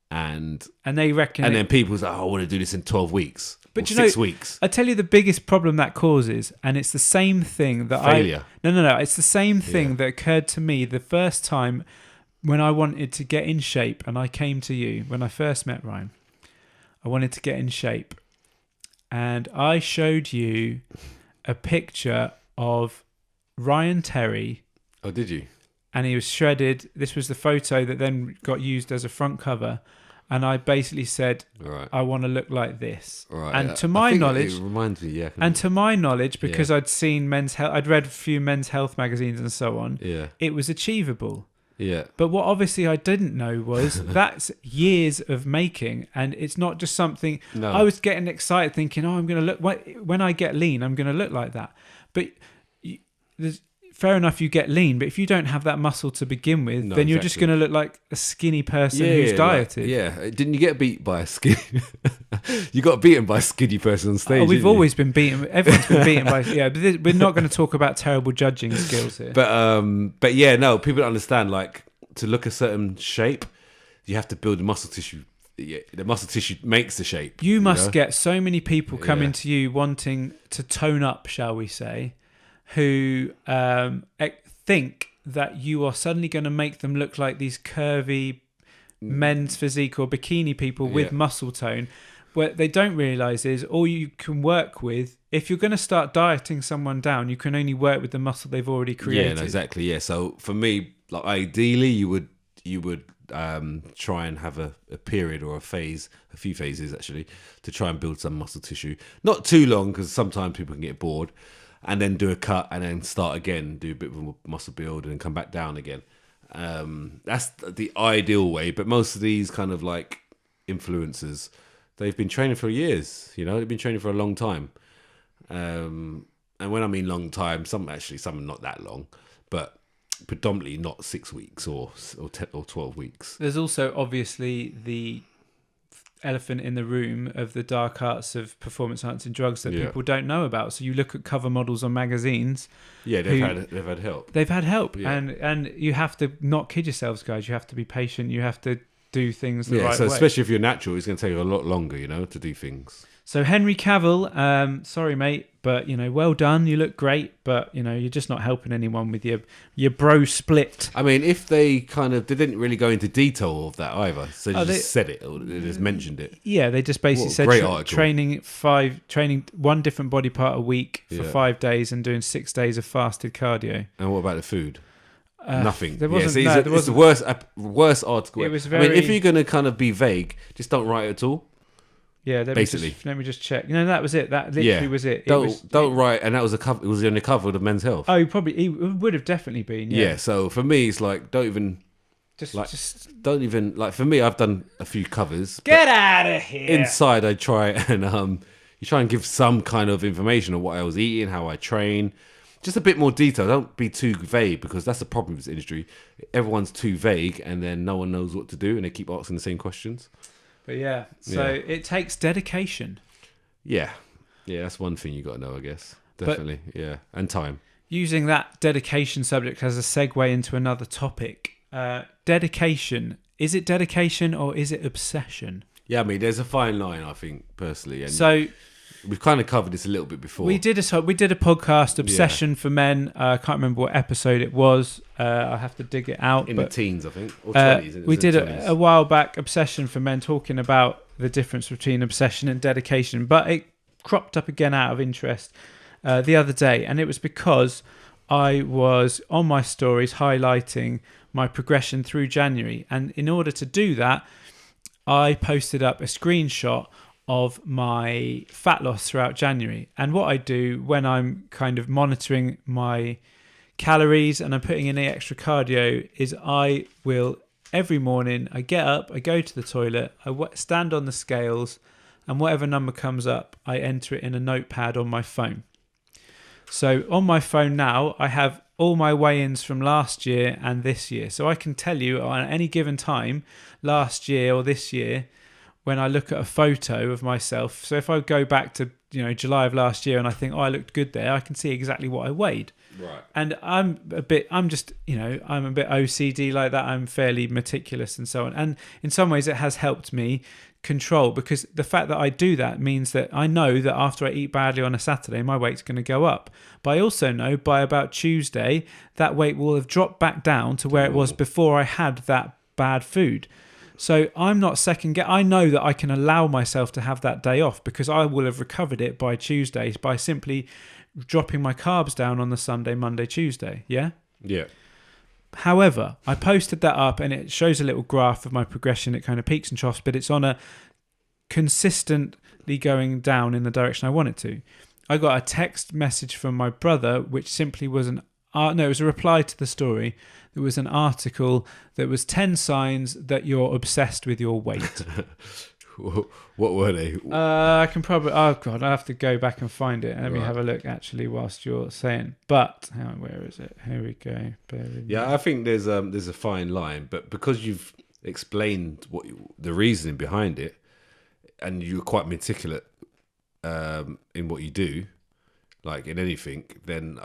and they reckon, and then people say, "Oh, I want to do this in 12 weeks." But you 6 weeks. I tell you the biggest problem that causes, and it's the same thing that failure. No. It's the same thing that occurred to me the first time when I wanted to get in shape, and I came to you when I first met Ryan. I wanted to get in shape, and I showed you a picture of Ryan Terry. Oh, did you? And he was shredded. This was the photo that then got used as a front cover. And I basically said, I want to look like this. Right. And to my knowledge, it reminds me, and to my knowledge, because I'd seen I'd read a few men's health magazines and so on. Yeah. It was achievable. Yeah. But what obviously I didn't know was that's years of making, and it's not just something. No. I was getting excited, thinking, I'm going to look when I get lean, I'm going to look like that. But there's. Fair enough, you get lean, but if you don't have that muscle to begin with, then you're just going to look like a skinny person who's dieted. Didn't you get beat by a skinny? You got beaten by a skinny person on stage. Oh, we've always been beaten. Everyone's been beaten by. Yeah, but we're not going to talk about terrible judging skills here. But yeah, no, people don't understand. Like to look a certain shape, you have to build the muscle tissue. Yeah, the muscle tissue makes the shape. You must get so many people coming to you wanting to tone up, shall we say, who think that you are suddenly going to make them look like these curvy men's physique or bikini people with muscle tone. What they don't realise is all you can work with, if you're going to start dieting someone down, you can only work with the muscle they've already created. Yeah, no, exactly. Yeah, so for me, like ideally, you would try and have a period or a few phases actually, to try and build some muscle tissue. Not too long, because sometimes people can get bored. And then do a cut and then start again, do a bit of a muscle build and then come back down again. That's the ideal way. But most of these kind of like influencers, they've been training for years. You know, they've been training for a long time. And when I mean long time, some are not that long, but predominantly not 6 weeks or 10 or 12 weeks. There's also obviously the elephant in the room of the dark arts of performance enhancing drugs that people don't know about. So you look at cover models on magazines. Yeah, they've had help. They've had help, and you have to not kid yourselves, guys. You have to be patient. You have to do things the right way. So especially if you're natural, it's going to take you a lot longer, you know, to do things. So Henry Cavill, sorry mate, but you know, well done. You look great, but you know, you're just not helping anyone with your bro split. I mean, if they didn't really go into detail of that either, so they just said it or they just mentioned it. Yeah, they just basically said training one different body part a week for 5 days and doing 6 days of fasted cardio. And what about the food? Nothing. There wasn't. It's the worst article. It was very. I mean, if you're going to kind of be vague, just don't write it at all. Yeah, let me just check. No, that was it. That literally was it. Don't write. And that was a cover. It was on the cover of the Men's Health. Oh, he would have definitely been. Yeah. So for me, it's like don't even. Don't even like. For me, I've done a few covers. Get out of here. Inside, I try and you try and give some kind of information on what I was eating, how I train, just a bit more detail. Don't be too vague, because that's the problem with this industry. Everyone's too vague, and then no one knows what to do, and they keep asking the same questions. But it takes dedication. Yeah, that's one thing you got to know, I guess. Definitely, and time. Using that dedication subject as a segue into another topic. Dedication. Is it dedication or is it obsession? Yeah, I mean, there's a fine line, I think, personally. And so we've kind of covered this a little bit before. We did a podcast, Obsession for Men. I can't remember what episode it was. I have to dig it out. In the teens, I think, or 20s. We did a while back, Obsession for Men, talking about the difference between obsession and dedication. But it cropped up again out of interest the other day, and it was because I was on my stories highlighting my progression through January, and in order to do that, I posted up a screenshot of my fat loss throughout January. And what I do when I'm kind of monitoring my calories and I'm putting in the extra cardio is I will, every morning, I get up, I go to the toilet, I stand on the scales, and whatever number comes up, I enter it in a notepad on my phone. So on my phone now, I have all my weigh-ins from last year and this year. So I can tell you on any given time, last year or this year, when I look at a photo of myself. So if I go back to July of last year and I think, I looked good there, I can see exactly what I weighed. Right. And I'm a bit OCD like that. I'm fairly meticulous and so on. And in some ways it has helped me control, because the fact that I do that means that I know that after I eat badly on a Saturday, my weight's going to go up. But I also know by about Tuesday, that weight will have dropped back down to where it was before I had that bad food. So I'm not I know that I can allow myself to have that day off, because I will have recovered it by Tuesday by simply dropping my carbs down on the Sunday, Monday, Tuesday. Yeah? Yeah. However, I posted that up and it shows a little graph of my progression. It kind of peaks and troughs, but it's on a consistently going down in the direction I want it to. I got a text message from my brother, which simply was it was a reply to the story. There was an article that was 10 signs that you're obsessed with your weight. What were they? I can probably... Oh, God, I have to go back and find it. Let me have a look, actually, whilst you're saying. But, where is it? Here we go. I think there's a fine line. But because you've explained the reasoning behind it, and you're quite meticulous in what you do, like in anything, then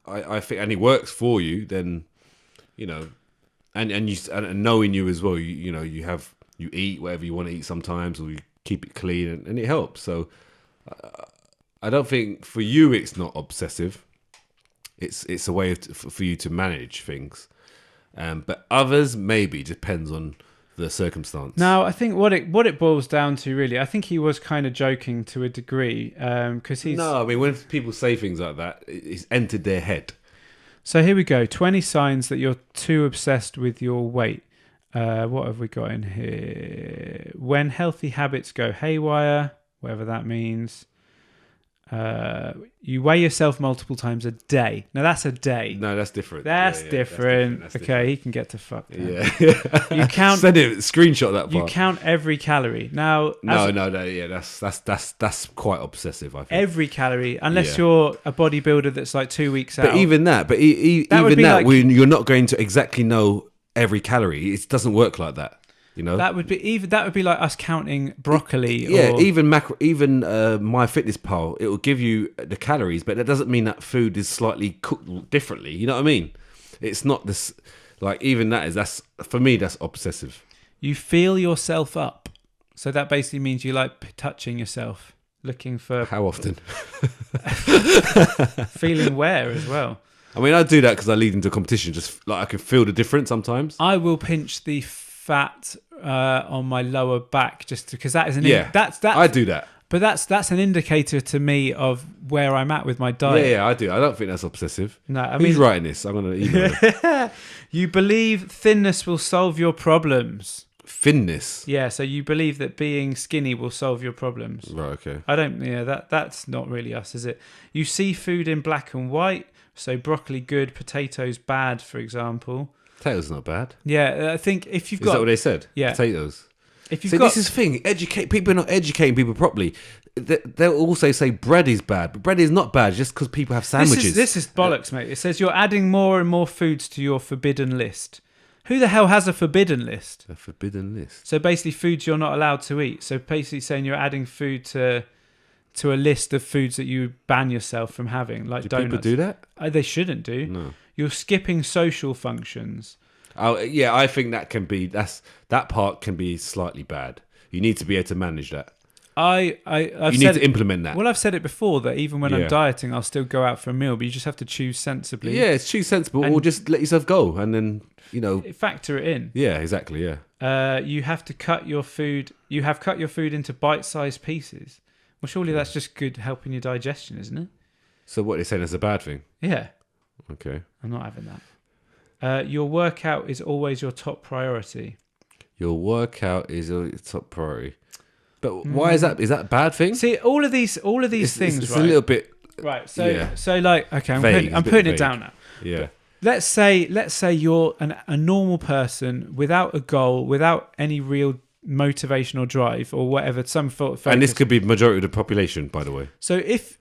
I think... And it works for you, then, and knowing you as well, you eat whatever you want to eat sometimes, or you keep it clean, and it helps. So I don't think for you it's not obsessive. It's a way for you to manage things. But others, maybe, depends on the circumstance. Now, I think what it boils down to, really, I think he was kind of joking to a degree, because he's... No, I mean, when people say things like that, it's entered their head. So here we go. 20 signs that you're too obsessed with your weight. What have we got in here? When healthy habits go haywire, whatever that means. You weigh yourself multiple times a day. Now that's a day. No, that's different. That's different. That's different. He can get to fuck. Yeah. You count. Send it. Screenshot that part. You count every calorie. Now. No. Yeah, that's quite obsessive. I think every calorie, unless you're a bodybuilder that's like 2 weeks out. But even that. But even that, when you're not going to exactly know every calorie, it doesn't work like that. That would be like us counting broccoli. Even MyFitnessPal, it will give you the calories, but that doesn't mean that food is slightly cooked differently. You know what I mean? It's not this. Like even that's for me, that's obsessive. You feel yourself up, so that basically means you like touching yourself, looking for how often, feeling where as well. I mean, I do that because I lead into competition. Just like I can feel the difference sometimes. I will pinch the fat on my lower back just because that is that's I do that. But that's an indicator to me of where I'm at with my diet. Yeah, I do. I don't think that's obsessive. No, who's writing this? I'm gonna email him. You believe thinness will solve your problems. thinness. Yeah, so you believe that being skinny will solve your problems. Right, okay. I don't. Yeah, that's not really us, is it? You see food in black and white. So broccoli good, potatoes bad, for example. Potatoes not bad. Yeah, I think if you've got. Is that what they said? Yeah. Potatoes. If you've So got, this is the thing. People are not educating people properly. They'll also say bread is bad, but bread is not bad just because people have sandwiches. This is bollocks, mate. It says you're adding more and more foods to your forbidden list. Who the hell has a forbidden list? A forbidden list. So basically, foods you're not allowed to eat. So basically, saying you're adding food to a list of foods that you ban yourself from having, like donuts. People do that? They shouldn't do. No. You're skipping social functions. Oh yeah, I think that part can be slightly bad. You need to be able to manage that. I've you need to implement that. Well, I've said it before that even when I'm dieting, I'll still go out for a meal, but you just have to choose sensibly. Yeah, it's choose sensible, or just let yourself go, and then factor it in. Yeah, exactly. Yeah. You have to cut your food. You have cut your food into bite-sized pieces. Well, surely that's just good helping your digestion, isn't it? So what they're saying is a bad thing. Yeah. Okay. I'm not having that. Your workout is always your top priority. Your workout is your top priority. But why is that? Is that a bad thing? See, all of these things, it's right? a little bit right. So like, okay, I'm putting vague. it down now. Yeah. Let's say you're a normal person without a goal, without any real motivation or drive or whatever, some focus. And this could be the majority of the population, by the way. So if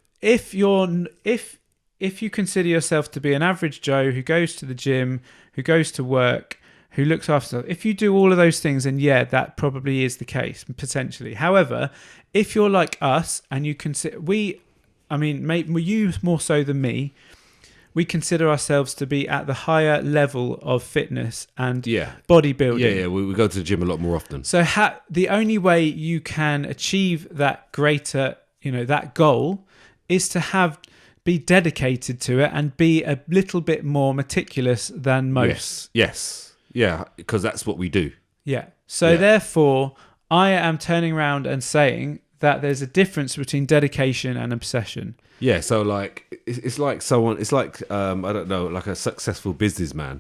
you consider yourself to be an average Joe who goes to the gym, who goes to work, who looks after stuff, if you do all of those things, then yeah, that probably is the case, potentially. However, if you're like us and you consider, you more so than me, we consider ourselves to be at the higher level of fitness and bodybuilding. Yeah, we go to the gym a lot more often. So the only way you can achieve that greater, that goal is to be dedicated to it and be a little bit more meticulous than most. Yes. Yeah, because that's what we do. Yeah. So therefore, I am turning around and saying that there's a difference between dedication and obsession. Yeah, so like it's like someone, it's like I don't know, like a successful businessman.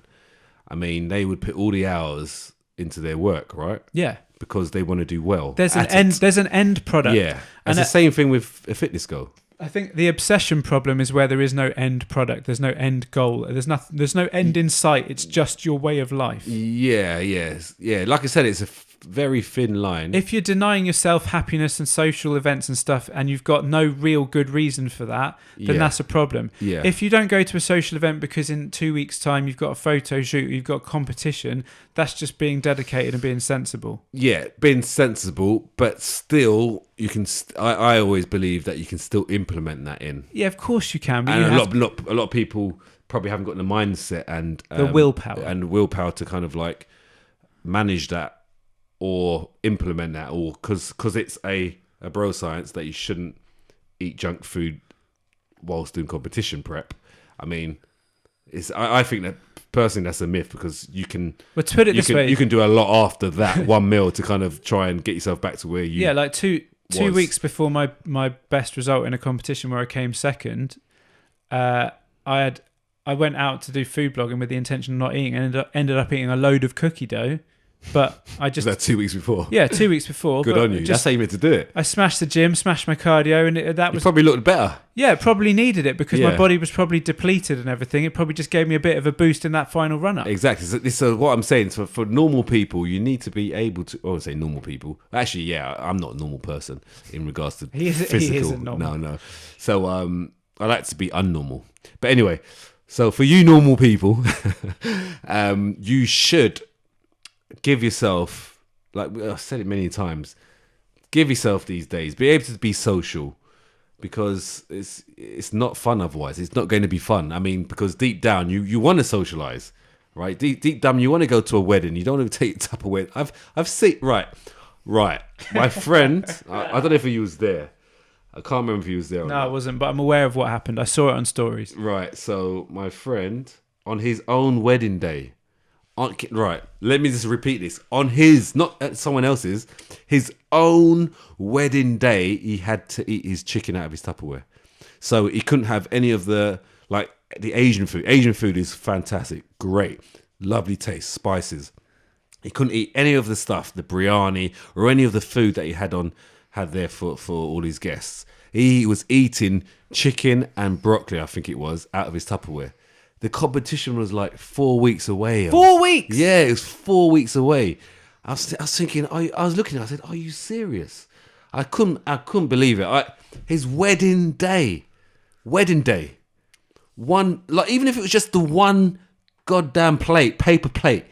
I mean, they would put all the hours into their work, right? Yeah, because they want to do well. There's an end product. Yeah, it's the same thing with a fitness goal. I think the obsession problem is where there is no end product. There's no end goal. There's no end in sight. It's just your way of life. Yeah. Like I said, it's a very thin line. If you're denying yourself happiness and social events and stuff, and you've got no real good reason for that, then that's a problem. Yeah. If you don't go to a social event because in 2 weeks' time you've got a photo shoot, you've got competition, that's just being dedicated and being sensible. Yeah, being sensible, but still, you can. I always believe that you can still implement that in. Yeah, of course you can. But and a lot of people probably haven't got the mindset and the willpower to kind of like manage that or implement that, or because it's a bro science that you shouldn't eat junk food whilst doing competition prep. I mean, I think that personally that's a myth, because you can. Well, to put it this way, you can do a lot after that one meal to kind of try and get yourself back to where you. Yeah, like two weeks before my best result in a competition where I came second, I went out to do food blogging with the intention of not eating, and ended up eating a load of cookie dough. But I just... Was that 2 weeks before? Yeah, 2 weeks before. Good on you. That's how you meant to do it. I smashed the gym, smashed my cardio, and that was... You probably looked better. Yeah, it probably needed it, because my body was probably depleted and everything. It probably just gave me a bit of a boost in that final run-up. Exactly. So what I'm saying is for normal people, you need to be able to... I won't say normal people. Actually, yeah, I'm not a normal person in regards to physical. He isn't normal. No. So I like to be unnormal. But anyway, so for you normal people, you should give yourself... Like I've said it many times, give yourself these days. Be able to be social, because it's not fun otherwise. It's not going to be fun. I mean, because deep down you want to socialize, right? Deep down you want to go to a wedding. You don't want to take Tupperware. I've seen right. My friend, I don't know if he was there. I can't remember if he was there or not. I wasn't, but I'm aware of what happened. I saw it on stories. Right. So my friend, on his own wedding day. Right, let me just repeat this. On his, not someone else's, his own wedding day, he had to eat his chicken out of his Tupperware. So he couldn't have any of the Asian food. Asian food is fantastic, great, lovely taste, spices. He couldn't eat any of the stuff, the biryani or any of the food that he had there for all his guests. He was eating chicken and broccoli, I think it was, out of his Tupperware. The competition was like 4 weeks away. 4 weeks? Yeah, it was 4 weeks away. I was thinking, I was looking at it, I said, are you serious? I couldn't believe it. His wedding day. One, like, even if it was just the one goddamn paper plate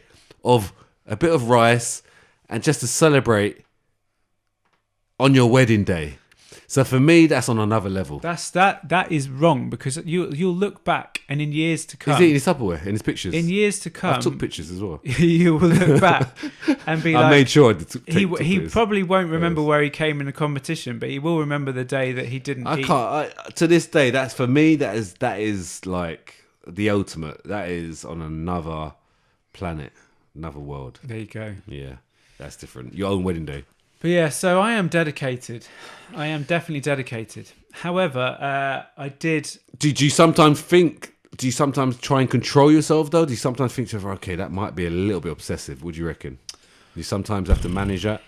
of a bit of rice and just to celebrate on your wedding day. So for me, that's on another level. That is wrong, because you'll look back and in years to come, he's eating his Tupperware in his pictures. In years to come, I took pictures as well. You will look back and be like, I made sure he probably won't remember where he came in the competition, but he will remember the day that he didn't eat. To this day, that's for me. That is like the ultimate. That is on another planet, another world. There you go. Yeah, that's different. Your own wedding day. But yeah, so I am dedicated. I am definitely dedicated. However, I did... Do you sometimes try and control yourself, though? Do you sometimes think to yourself, okay, that might be a little bit obsessive? What do you reckon? Do you sometimes have to manage that?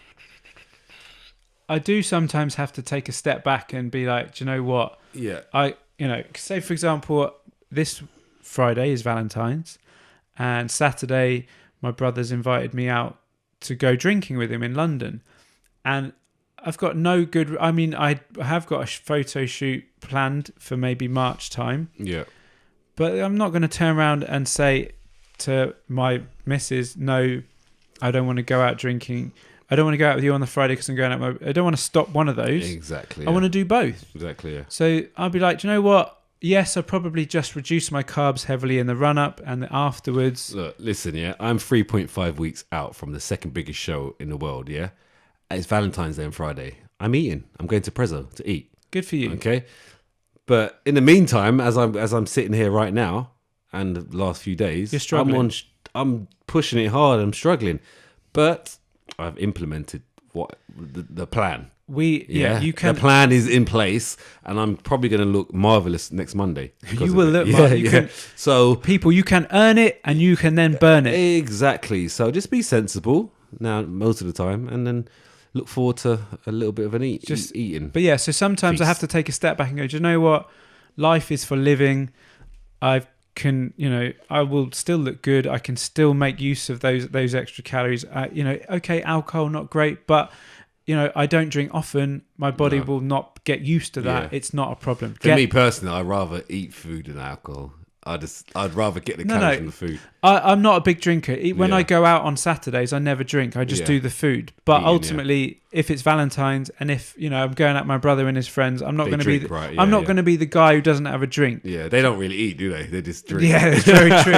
I do sometimes have to take a step back and be like, do you know what? Yeah. Say, for example, this Friday is Valentine's, and Saturday, my brother's invited me out to go drinking with him in London. And I've got no good... I mean, I have got a photo shoot planned for maybe March time. Yeah. But I'm not going to turn around and say to my missus, no, I don't want to go out drinking. I don't want to go out with you on the Friday because I'm going out. I don't want to stop one of those. Exactly. I want to do both. Exactly, yeah. So I'll be like, do you know what? Yes, I'll probably just reduce my carbs heavily in the run-up and afterwards. Look, listen, yeah. I'm 3.5 weeks out from the second biggest show in the world, yeah? It's Valentine's Day on Friday. I'm eating. I'm going to Prezzo to eat. Good for you. Okay? But in the meantime, as I'm sitting here right now, and the last few days, you're struggling. I'm pushing it hard. I'm struggling, but I've implemented what the plan. You can. The plan is in place, and I'm probably going to look marvelous next Monday. You will look marvelous. So people, you can earn it, and you can then burn it. Exactly. So just be sensible now most of the time, and then look forward to a little bit of an eating. But yeah, so sometimes I have to take a step back and go, do you know what? Life is for living. I will still look good. I can still make use of those extra calories. Okay, alcohol, not great, but I don't drink often. My body will not get used to that. Yeah. It's not a problem. For me personally, I'd rather eat food than alcohol. I'd rather get the calories from the food. I'm not a big drinker. When I go out on Saturdays, I never drink. I just do the food. But ultimately, if it's Valentine's and if I'm going out with my brother and his friends, I'm not going to be. I'm not going to be the guy who doesn't have a drink. Yeah, they don't really eat, do they? They just drink. Yeah, it's very true.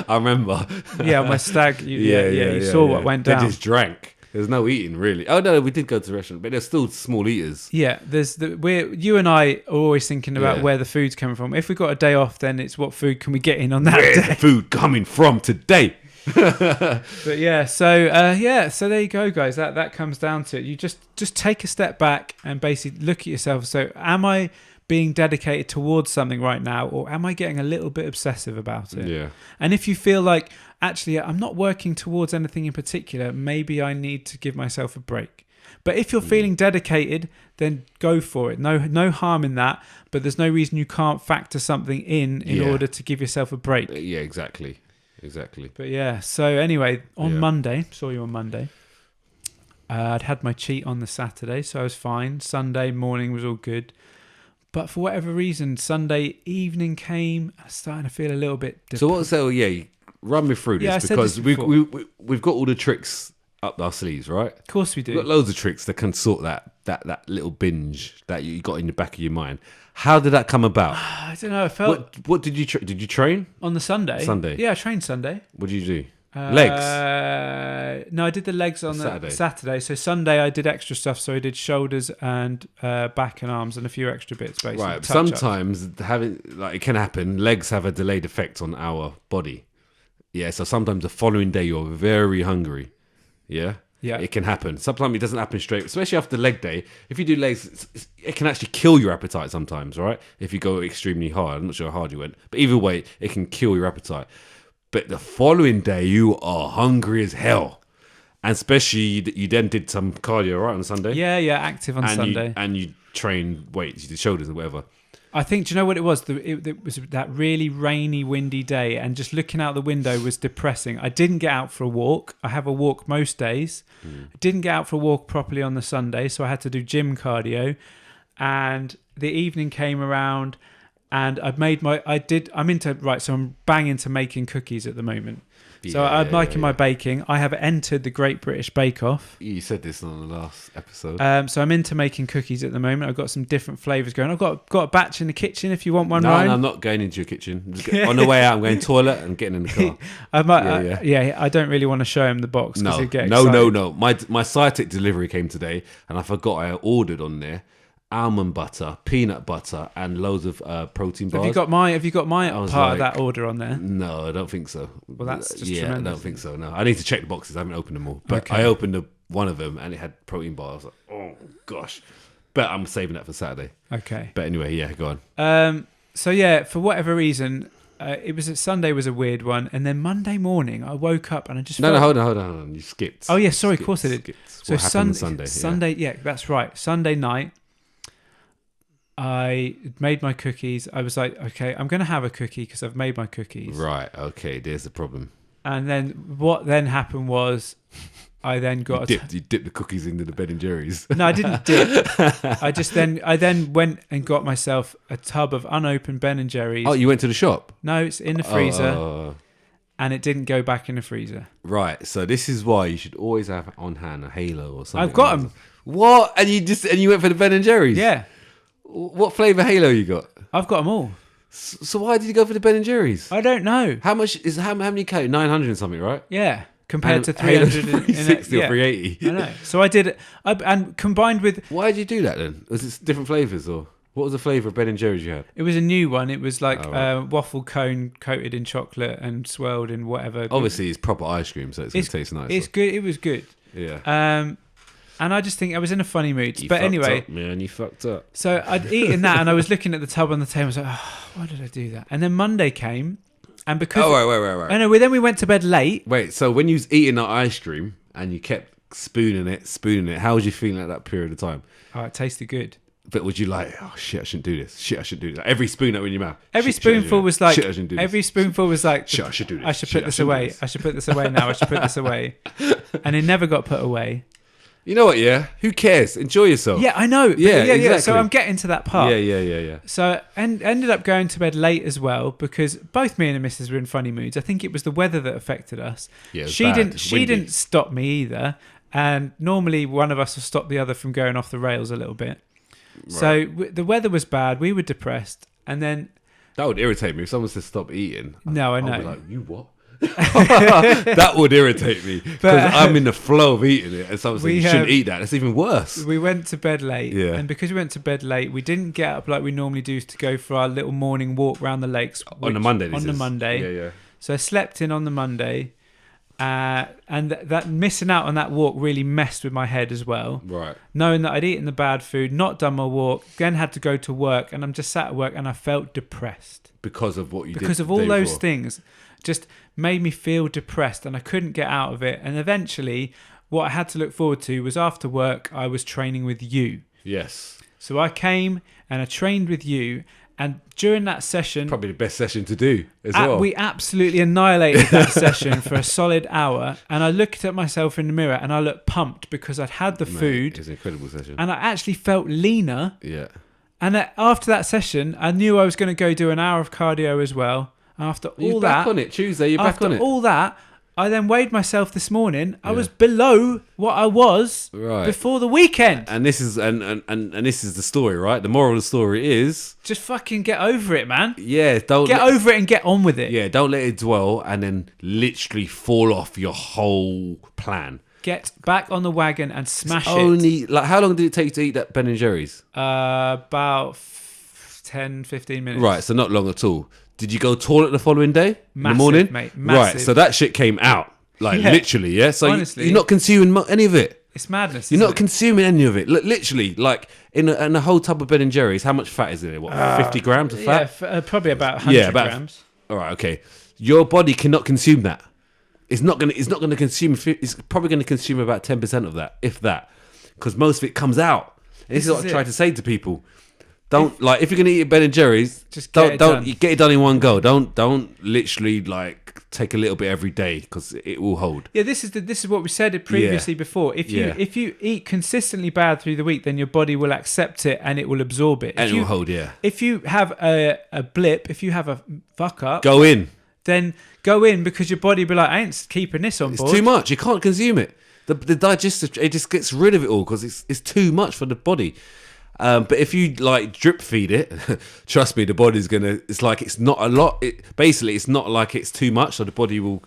I remember. Yeah, my stag. You saw what went down. They just drank. There's no eating really. Oh no, we did go to the restaurant, but they're still small eaters. Yeah, you and I are always thinking about where the food's coming from. If we got a day off, then it's what food can we get in on that day? Where's the food coming from today? But yeah, so there you go, guys. That comes down to it. You just take a step back and basically look at yourself. So, am I being dedicated towards something right now, or am I getting a little bit obsessive about it? Yeah. And if you feel like, actually, I'm not working towards anything in particular, maybe I need to give myself a break. But if you're feeling dedicated, then go for it. No harm in that, but there's no reason you can't factor something in order to give yourself a break. Yeah, exactly. But yeah, so anyway, on Monday, saw you on Monday. I'd had my cheat on the Saturday, so I was fine. Sunday morning was all good. But for whatever reason, Sunday evening came. I was starting to feel a little bit... run me through this, because we've got all the tricks up our sleeves, right? Of course we do. We've got loads of tricks that can sort that little binge that you got in the back of your mind. How did that come about? I don't know. I felt... What did you did you train? On the Sunday? Sunday. Yeah, I trained Sunday. What did you do? Legs? No, I did the legs on the Saturday. So Sunday I did extra stuff. So I did shoulders and back and arms and a few extra bits, basically. Right. Sometimes it can happen. Legs have a delayed effect on our body. Yeah. So sometimes the following day you're very hungry. Yeah. Yeah. It can happen. Sometimes it doesn't happen straight, especially after leg day. If you do legs, it can actually kill your appetite sometimes, right? If you go extremely hard. I'm not sure how hard you went, but either way, it can kill your appetite. but the following day you are hungry as hell. And especially you then did some cardio, right, on Sunday? Yeah, active on Sunday. And you trained weights, you did shoulders or whatever. I think, do you know what it was? It was that really rainy, windy day, and just looking out the window was depressing. I didn't get out for a walk. I have a walk most days. I didn't get out for a walk properly on the Sunday, so I had to do gym cardio. And the evening came around, and I'm bang into making cookies at the moment. So I'm liking my baking. I have entered the Great British Bake Off. You said this on the last episode. So I'm into making cookies at the moment. I've got some different flavours going. I've got a batch in the kitchen if you want one. No, Ryan. No, I'm not going into your kitchen. On the way out, I'm going toilet and getting in the car. I don't really want to show him the box. No. My Cytic delivery came today, and I forgot I ordered on there almond butter, peanut butter, and loads of protein bars. Have you got my part of that order on there? No, I don't think so. Well, that's just tremendous. I don't think so. No, I need to check the boxes. I haven't opened them all, but I opened one of them and it had protein bars. I was like, oh gosh, but I'm saving that for Saturday. Okay. But anyway, go on. So yeah, for whatever reason, Sunday was a weird one, and then Monday morning I woke up and I just hold on. You skipped. Oh yeah, sorry, of course I did. So Sunday, yeah, that's right. Sunday night. I made my cookies. I was like, okay, I'm going to have a cookie because I've made my cookies. Right, okay, there's the problem. And then what then happened was I then got... You dipped the cookies into the Ben & Jerry's. No, I didn't dip. I then went and got myself a tub of unopened Ben & Jerry's. Oh, you went to the shop? No, it's in the freezer. And it didn't go back in the freezer. Right, so this is why you should always have on hand a Halo or something. I've got them. What? And you went for the Ben & Jerry's? Yeah. What flavour Halo you got? I've got them all. So why did you go for the Ben & Jerry's? I don't know. How many calories? 900 and something, right? Yeah. Compared to 300 360 or 380. I know. So I did it. And combined with... Why did you do that then? Was it different flavours or... What was the flavour of Ben & Jerry's you had? It was a new one. It was like waffle cone coated in chocolate and swirled in whatever. Obviously, it's proper ice cream, so it's going to taste nice. It's good. It was good. Yeah. And I just think I was in a funny mood. You but anyway, up, man, you fucked up. So I'd eaten that, and I was looking at the tub on the table. I was like, why did I do that? And then Monday came, and because wait. I know. Then we went to bed late. Wait, so when you was eating that ice cream and you kept spooning it, how was you feeling at that period of time? Oh, it tasted good. But was you like, oh shit, I shouldn't do this. Shit, I should do that. Every spoon that went in your mouth. Every spoonful was like, shit, I shouldn't do this. Every spoonful was like, shit, I should do this. I should put this away. I should put this away now. I should put this away. And it never got put away. You know what, yeah? Who cares? Enjoy yourself. Yeah, I know. Yeah, exactly. So I'm getting to that part. Yeah. So ended up going to bed late as well because both me and the missus were in funny moods. I think it was the weather that affected us. Yeah, she didn't stop me either. And normally one of us will stop the other from going off the rails a little bit. Right. So the weather was bad. We were depressed. And then... That would irritate me if someone said stop eating. No, I know. I'd be like, you what? That would irritate me because I'm in the flow of eating it and someone said you shouldn't eat that. It's even worse. We went to bed late, and because we went to bed late, we didn't get up like we normally do to go for our little morning walk around the lakes on the Monday. Yeah. So I slept in on the Monday, and that missing out on that walk really messed with my head as well. Right. Knowing that I'd eaten the bad food, not done my walk, then had to go to work, and I'm just sat at work and I felt depressed because of what you did. Because of all those things. Just made me feel depressed and I couldn't get out of it. And eventually, what I had to look forward to was after work, I was training with you. Yes. So I came and I trained with you. And during that session... Probably the best session to do as well. We absolutely annihilated that session for a solid hour. And I looked at myself in the mirror and I looked pumped because I'd had the food. It was an incredible session. And I actually felt leaner. Yeah. And after that session, I knew I was going to go do an hour of cardio as well. After all that, back on it Tuesday. You're back on it. After all that, I then weighed myself this morning. I was below what I was before the weekend. And this is and this is the story, right? The moral of the story is just fucking get over it, man. Yeah, get over it and get on with it. Yeah, don't let it dwell and then literally fall off your whole plan. Get back on the wagon and smash it. Like, how long did it take to eat that Ben & Jerry's? About 10, 15 minutes. Right, so not long at all. Did you go toilet the following day? Massive, in the morning? Mate, massive. Right, so that shit came out. Like, literally, yeah? So honestly, you're not consuming any of it. It's madness. You're not consuming any of it. Literally, like, in a whole tub of Ben & Jerry's, how much fat is in it? What, 50 grams of fat? Yeah, probably about 100 grams. All right, okay. your body cannot consume that. It's not going to consume. It's probably going to consume about 10% of that, if that, because most of it comes out. And this is what I try to say to people. Don't if you're going to eat a Ben and Jerry's, just don't get it done in one go. Don't literally take a little bit every day, because it will hold. Yeah, this is what we said previously before. If you eat consistently bad through the week, then your body will accept it and it will absorb it. And it will hold. Yeah. If you have a blip, if you have a fuck up, go in. Then go in, because your body will be like, I ain't keeping this on board. It's too much. You can't consume it. The digestive, it just gets rid of it all, because it's too much for the body. But if you drip feed it, trust me, the body's gonna. It's like it's not a lot. It's not like it's too much, so the body will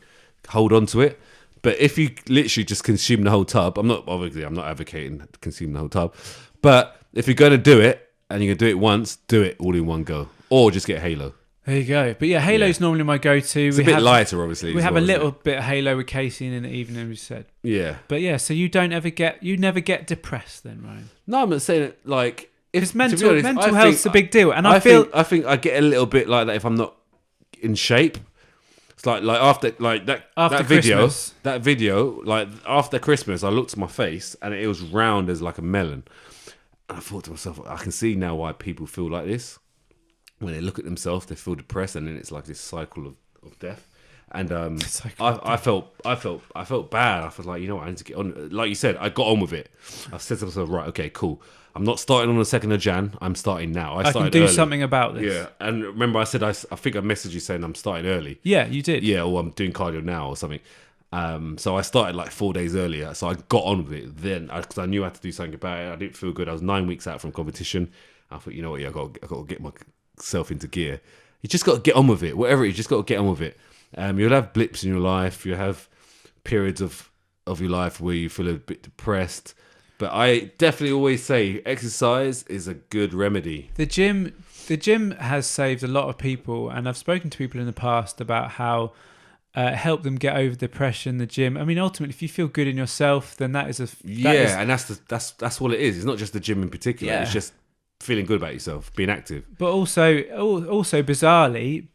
hold on to it. But if you literally just consume the whole tub, I'm not advocating consuming the whole tub. But if you're gonna do it and you're gonna do it once, do it all in one go, or just get Halo. There you go. But yeah, Halo's normally my go-to. It's a bit lighter, obviously. We have a little bit of Halo with casein in the evening, we said. Yeah. But yeah, so you never get depressed then, Ryan? No, I'm not saying it it's mental health's a big deal, and I think I get a little bit like that if I'm not in shape. It's like after that video, like after Christmas, I looked at my face and it was round as like a melon, and I thought to myself, I can see now why people feel like this. When they look at themselves, they feel depressed, and then it's like this cycle of death. And I felt bad. I felt like, you know what, I need to get on. Like you said, I got on with it. I said to myself, right, okay, cool. I'm not starting on the 2nd of Jan. I'm starting now. I can do early. Something about this. Yeah, and remember I said I think I messaged you saying I'm starting early. Yeah, you did. Yeah, or I'm doing cardio now or something. So I started 4 days earlier. So I got on with it then, because I knew I had to do something about it. I didn't feel good. I was 9 weeks out from competition. I thought, you know what, I got to get myself into gear. You just got to get on with it. Whatever it is, you just got to get on with it. You'll have blips in your life. You have periods of your life where you feel a bit depressed. But I definitely always say exercise is a good remedy. The gym has saved a lot of people, and I've spoken to people in the past about how it helped them get over depression. The gym. I mean, ultimately, if you feel good in yourself, then and that's all it is. It's not just the gym in particular. Yeah. It's just feeling good about yourself, being active. But also bizarrely,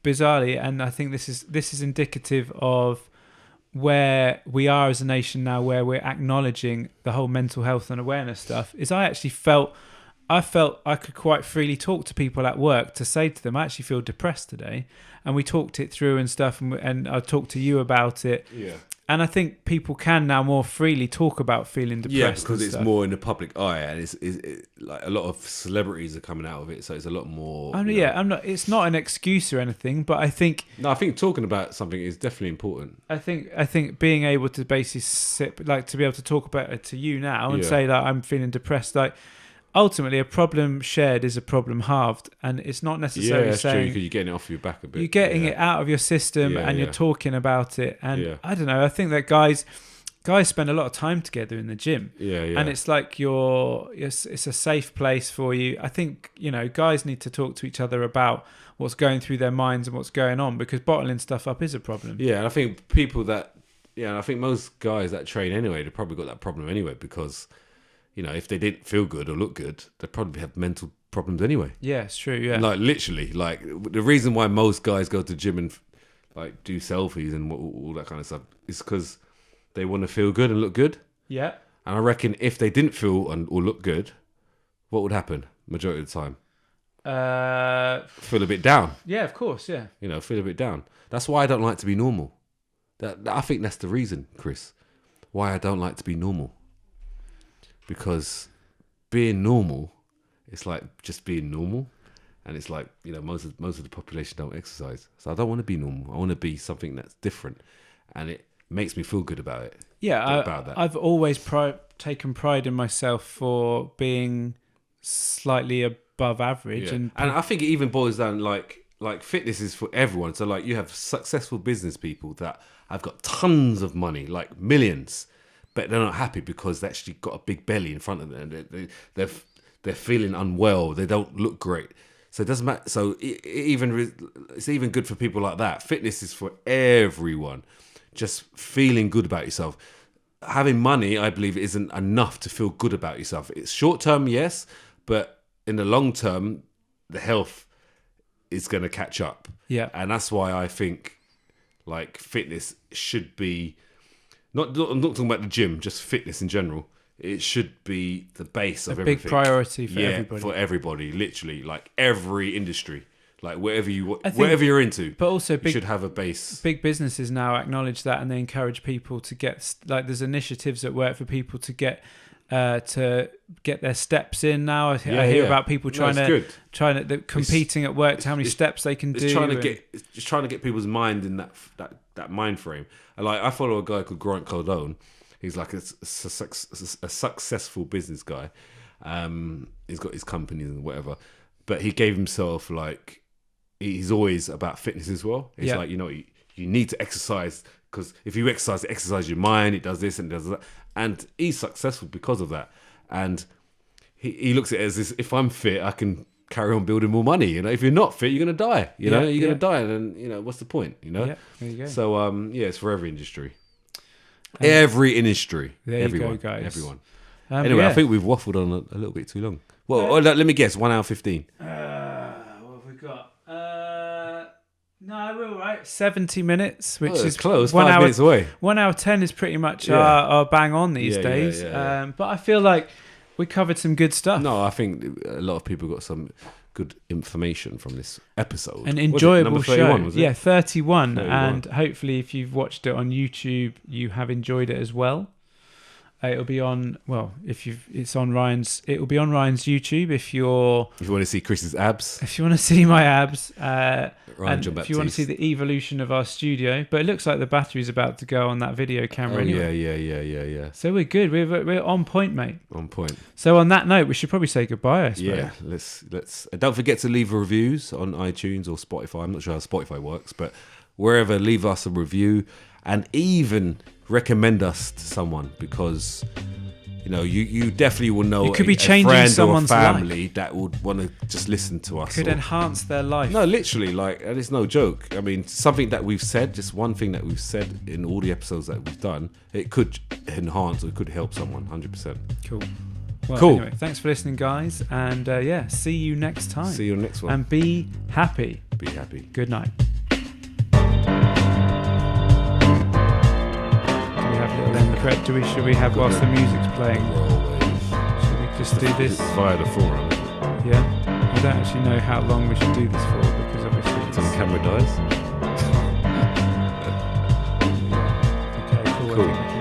and I think this is indicative of where we are as a nation now, where we're acknowledging the whole mental health and awareness stuff, is I felt I could quite freely talk to people at work to say to them, I actually feel depressed today. And we talked it through and stuff, and I talked to you about it. Yeah. And I think people can now more freely talk about feeling depressed. Yeah, because it's more in the public eye, and it's like a lot of celebrities are coming out of it, so it's a lot more. It's not an excuse or anything, but I think. No, I think talking about something is definitely important. I think being able to basically to be able to talk about it to you now and say that I'm feeling depressed, ultimately, a problem shared is a problem halved, and it's not necessarily saying... true, because you're getting it off your back a bit. You're getting it out of your system, and you're talking about it, and I don't know, I think that guys spend a lot of time together in the gym, and it's like it's a safe place for you. I think, guys need to talk to each other about what's going through their minds and what's going on, because bottling stuff up is a problem. Yeah, and I think I think most guys that train anyway, they've probably got that problem anyway, because... if they didn't feel good or look good, they'd probably have mental problems anyway. Yeah, it's true, yeah. Literally, the reason why most guys go to the gym and do selfies and all that kind of stuff is because they want to feel good and look good. Yeah. And I reckon if they didn't feel or look good, what would happen majority of the time? Feel a bit down. Yeah, of course, yeah. Feel a bit down. That's why I don't like to be normal. I think that's the reason, Chris, why I don't like to be normal. Because being normal, it's like just being normal, and it's like most of the population don't exercise, so I don't want to be normal. I want to be something that's different, and it makes me feel good about it. Yeah, about that. I've always taken pride in myself for being slightly above average, and I think it even boils down like fitness is for everyone. So you have successful business people that have got tons of money, like millions. But they're not happy because they actually got a big belly in front of them. They're feeling unwell. They don't look great. So it doesn't matter. So it's even good for people like that. Fitness is for everyone. Just feeling good about yourself. Having money, I believe, isn't enough to feel good about yourself. It's short term, yes, but in the long term, the health is going to catch up. Yeah, and that's why I think Like fitness should be I'm not talking about the gym, just fitness in general. It should be the base of everything. A big priority for everybody. For everybody, literally, like every industry, like whatever you're into. But also, you should have a base. Big businesses now acknowledge that, and they encourage people to get there's initiatives at work for people to get their steps in now. I hear about people competing at work to how many steps they can do. It's trying to get people's mind in that mind frame. And like I follow a guy called Grant Cardone. He's like a successful business guy. He's got his companies and whatever, but he gave himself like he's always about fitness as well. It's like you need to exercise because if you exercise, it exercises your mind. It does this and does that. And he's successful because of that. And he looks at it as this, if I'm fit, I can carry on building more money. If you're not fit, you're going to die. You're going to die. And then, what's the point? Yeah, there you go. So, it's for every industry. Every industry. There everyone, you go, guys. Everyone. Anyway, I think we've waffled on a little bit too long. Well, let me guess, 1 hour 15. What have we got? No, we're all right. 70 minutes, which is close. 5 minutes away. 1 hour 10 is pretty much our bang on these days. But I feel like we covered some good stuff. No, I think a lot of people got some good information from this episode. An enjoyable show. 31, was it? Yeah, 31. And hopefully if you've watched it on YouTube, you have enjoyed it as well. It'll be on. Well, it's on Ryan's. It'll be on Ryan's YouTube. If you want to see Chris's abs, if you want to see my abs, Ryan and if you want to see the evolution of our studio, but it looks like the battery's about to go on that video camera. Anyway. Yeah. So we're good. We're on point, mate. On point. So on that note, we should probably say goodbye. I suppose. Yeah. Let's. Don't forget to leave reviews on iTunes or Spotify. I'm not sure how Spotify works, but wherever, leave us a review and even recommend us to someone because you definitely will know it could be changing friend someone's or family life. that would want to just listen to us. Could enhance their life. No, literally, and it's no joke. I mean, something that we've said, just one thing that we've said in all the episodes that we've done, it could enhance or it could help someone 100%. Cool. Well, cool. Anyway, thanks for listening, guys, and see you next time. See you next one. And be happy. Be happy. Good night. Should we have whilst the music's playing? Should we just do this via the forum? Yeah. I don't actually know how long we should do this for because obviously until the camera dies. Okay, cool. Cool.